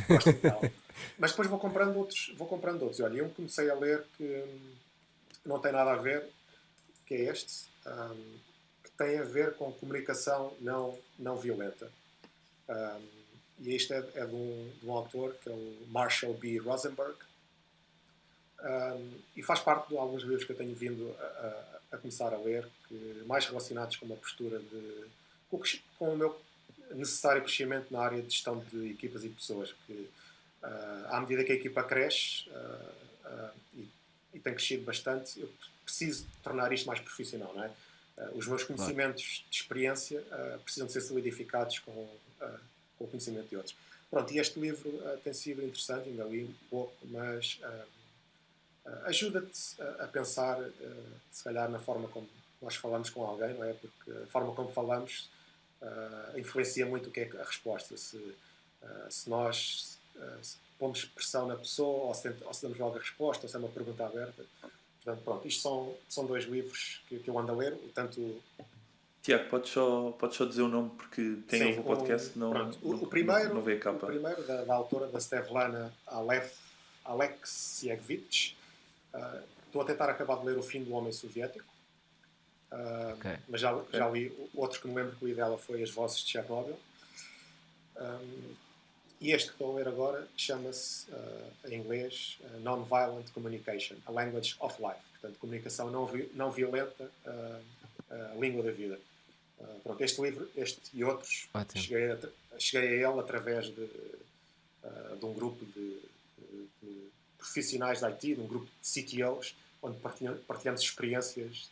Gosto muito dela. Mas depois vou comprando outros. Olha, eu comecei a ler que não tem nada a ver, que é este, que tem a ver com comunicação não violenta. E este é de um autor que é o Marshall B. Rosenberg, e faz parte de alguns livros que eu tenho vindo a começar a ler, mais relacionados com uma postura com o meu necessário crescimento na área de gestão de equipas e pessoas, que à medida que a equipa cresce e tem crescido bastante, eu preciso tornar isto mais profissional, não é? Os meus conhecimentos de experiência precisam de ser solidificados com o conhecimento de outros. Pronto, e este livro tem sido interessante, ainda li um pouco, mas ajuda-te a pensar, se calhar, na forma como nós falamos com alguém, não é? Porque a forma como falamos influencia muito o que é a resposta. Se nós pomos pressão na pessoa, ou se damos logo a resposta, ou se é uma pergunta aberta. Portanto, pronto, isto são 2 livros que eu ando a ler, tanto... Tiago, podes só dizer o nome, porque quem ouve o podcast não vê a capa. O primeiro, da autora, da Svetlana Alexievich. Estou a tentar acabar de ler O Fim do Homem Soviético. Mas já li outro que me lembro que li dela foi As Vozes de Chernobyl. E este que estou a ler agora chama-se, em inglês, Nonviolent Communication, A Language of Life. Portanto, comunicação não violenta A Língua da Vida. Pronto, este livro, este e outros, Ótimo. cheguei a ele através de um grupo de profissionais de IT, de um grupo de CTOs, onde partilhamos experiências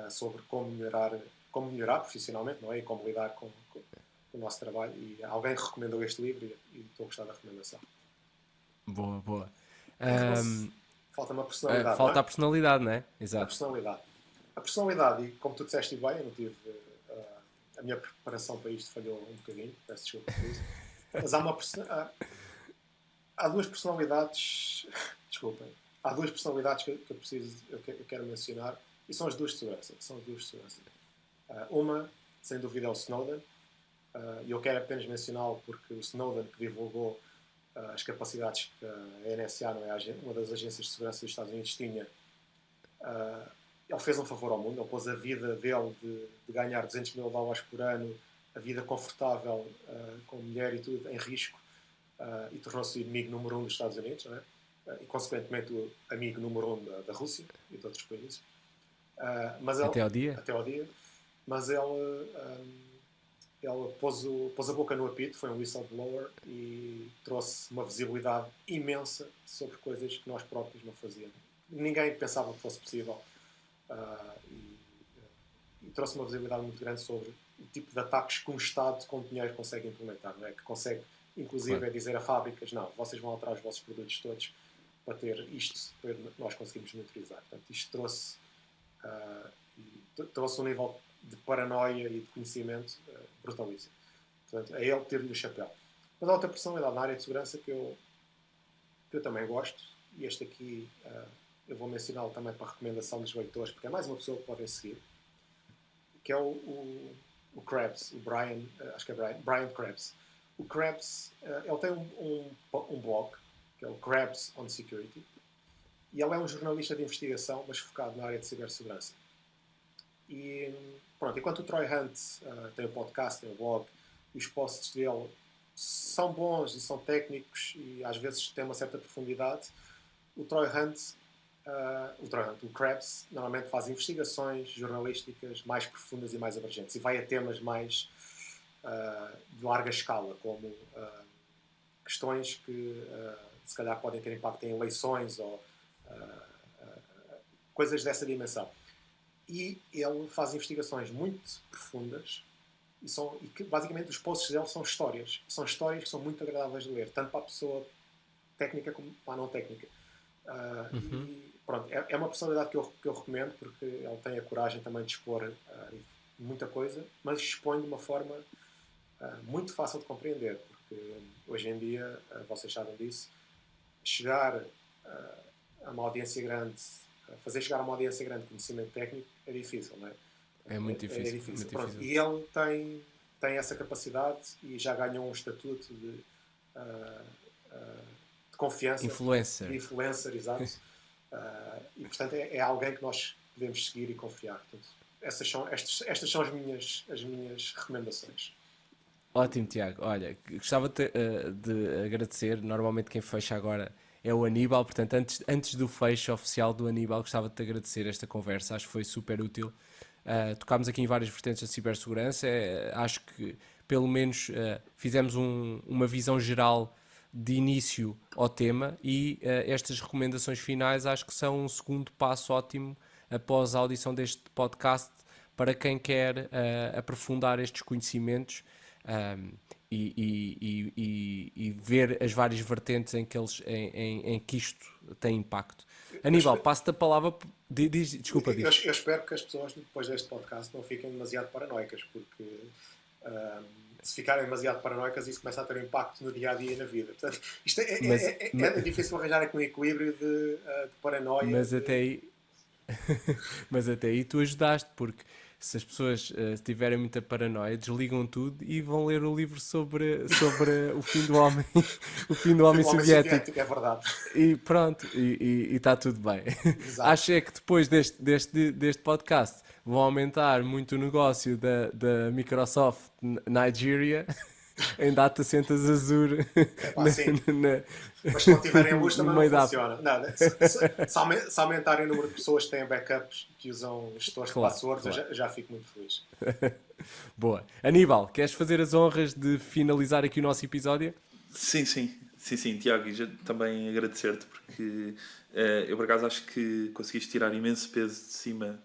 sobre como melhorar profissionalmente, não é? E como lidar com o nosso trabalho. E alguém recomendou este livro e estou a gostar da recomendação. Boa, boa. Falta uma personalidade, Falta não é? a personalidade, não é? A Exato. personalidade. A personalidade, e como tu disseste bem, eu não tive... a minha preparação para isto falhou um bocadinho, peço desculpa por isso. Mas há duas personalidades... Desculpem. Há duas personalidades que eu quero mencionar, e são as duas de segurança. Uma, sem dúvida, é o Snowden. E eu quero apenas mencioná-lo porque o Snowden, que divulgou as capacidades que a NSA, não é, uma das agências de segurança dos Estados Unidos, tinha, ele fez um favor ao mundo. Ele pôs a vida dele de ganhar $200 mil por ano, a vida confortável, com mulher e tudo, em risco, e tornou-se o inimigo número 1 dos Estados Unidos, não é? E consequentemente o amigo número 1 da Rússia e de outros países. Mas ele, Até ao dia. Mas ele pôs a boca no apito, foi um whistleblower e trouxe uma visibilidade imensa sobre coisas que nós próprios não fazíamos. Ninguém pensava que fosse possível. E trouxe uma visibilidade muito grande sobre o tipo de ataques que um Estado com dinheiro consegue implementar, não é? Que consegue, inclusive, Claro. dizer a fábricas: não, vocês vão alterar os vossos produtos todos para ter isto, para nós conseguimos monitorizar. Portanto, isto trouxe um nível de paranoia e de conhecimento brutalíssimo. Portanto, é ele ter-lhe o chapéu. Mas há outra personalidade na área de segurança que eu também gosto, e este aqui eu vou mencioná-lo também para a recomendação dos leitores, porque é mais uma pessoa que podem seguir, que é o Krebs, o Brian, acho que é Brian Krebs. O Krebs, ele tem um blog, que é o Krebs on Security, e ele é um jornalista de investigação, mas focado na área de cibersegurança. E pronto, enquanto o Troy Hunt tem o podcast, tem o blog, e os posts dele são bons e são técnicos e às vezes têm uma certa profundidade, o Krebs, normalmente faz investigações jornalísticas mais profundas e mais abrangentes e vai a temas mais de larga escala, como questões que se calhar podem ter impacto em eleições ou coisas dessa dimensão. E ele faz investigações muito profundas e que basicamente os posts dele são histórias. São histórias que são muito agradáveis de ler, tanto para a pessoa técnica como para a não técnica. E pronto, é uma personalidade que eu recomendo, porque ele tem a coragem também de expor muita coisa, mas expõe de uma forma muito fácil de compreender, porque hoje em dia, vocês sabem disso, chegar a uma audiência grande, fazer chegar a uma audiência grande conhecimento técnico é difícil, não é? É muito difícil. Muito Pronto, difícil. e ele tem essa capacidade e já ganhou um estatuto de confiança. Influencer. De influencer, exato. E portanto é alguém que nós podemos seguir e confiar. Portanto, estas são as minhas recomendações. Ótimo, Tiago. Olha, gostava de agradecer. Normalmente quem fecha agora é o Aníbal. Portanto, antes do fecho oficial do Aníbal, gostava de te agradecer esta conversa. Acho que foi super útil. Tocámos aqui em várias vertentes da cibersegurança. Acho que, pelo menos, fizemos uma visão geral de início ao tema e estas recomendações finais acho que são um segundo passo ótimo após a audição deste podcast para quem quer aprofundar estes conhecimentos e ver as várias vertentes em que isto tem impacto. Aníbal, passo-te a palavra. Desculpa, diz. Eu espero que as pessoas, depois deste podcast, não fiquem demasiado paranoicas, porque se ficarem demasiado paranoicas, isso começa a ter impacto no dia-a-dia e na vida. Portanto, isto é difícil arranjar aqui um equilíbrio de paranoia. Mas até aí tu ajudaste, porque se as pessoas tiverem muita paranoia, desligam tudo e vão ler o livro sobre o fim do homem, o fim do homem soviético. É verdade. E pronto, e está tudo bem. Exato. Acho é que depois deste podcast vão aumentar muito o negócio da Microsoft Nigeria em data centers Azure Pá, sim. na- Mas se não tiverem luz também no não meio da funciona. Não, se aumentarem o número de pessoas que têm backups que usam gestores de Claro, passwords, claro. eu já fico muito feliz. Boa. Aníbal, queres fazer as honras de finalizar aqui o nosso episódio? Sim, Tiago, e também agradecer-te porque eu por acaso acho que conseguiste tirar imenso peso de cima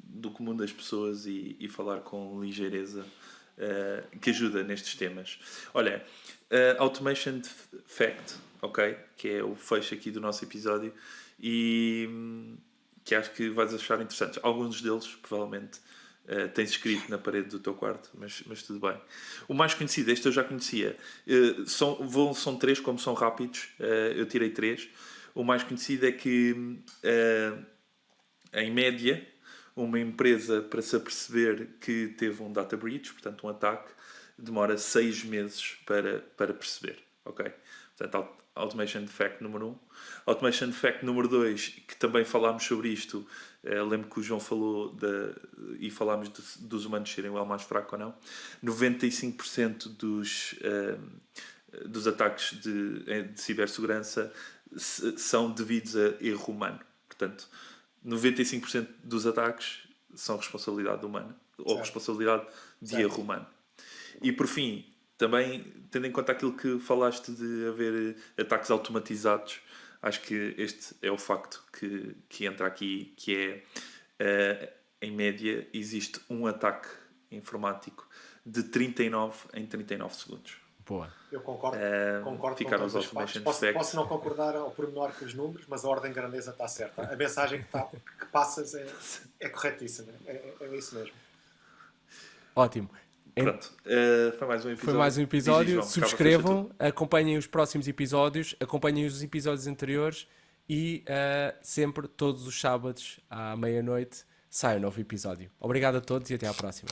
do comum das pessoas e falar com ligeireza que ajuda nestes temas. Olha, Automation Fact, ok? Que é o fecho aqui do nosso episódio e que acho que vais achar interessantes. Alguns deles, provavelmente, tens escrito na parede do teu quarto, mas tudo bem. O mais conhecido, este eu já conhecia. São três, como são rápidos, eu tirei três. O mais conhecido é que, em média, uma empresa, para se aperceber que teve um data breach, portanto um ataque, demora 6 meses para perceber. Ok? Portanto, Automation Fact número 1. Automation Fact número 2, que também falámos sobre isto, lembro que o João falou e falámos dos humanos serem o elo mais fraco ou não. 95% dos ataques de cibersegurança são devidos a erro humano. Portanto, 95% dos ataques são responsabilidade humana ou Certo. responsabilidade de Certo. erro humano. E por fim, também tendo em conta aquilo que falaste de haver ataques automatizados, acho que este é o facto que entra aqui, que é, em média, existe um ataque informático de 39 em 39 segundos. Boa. Eu concordo com Ficaram todos os os factos. Automation Facts. Posso não concordar ao pormenor com os números, mas a ordem de grandeza está certa. A mensagem que passas é corretíssima. É isso mesmo. Ótimo. Pronto, foi mais um episódio. Foi mais um Diz, episódio. João, acaba, fecha Subscrevam, acompanhem os próximos episódios, acompanhem os episódios anteriores e sempre, todos os sábados, à meia-noite, sai um novo episódio. Obrigado a todos e até à próxima.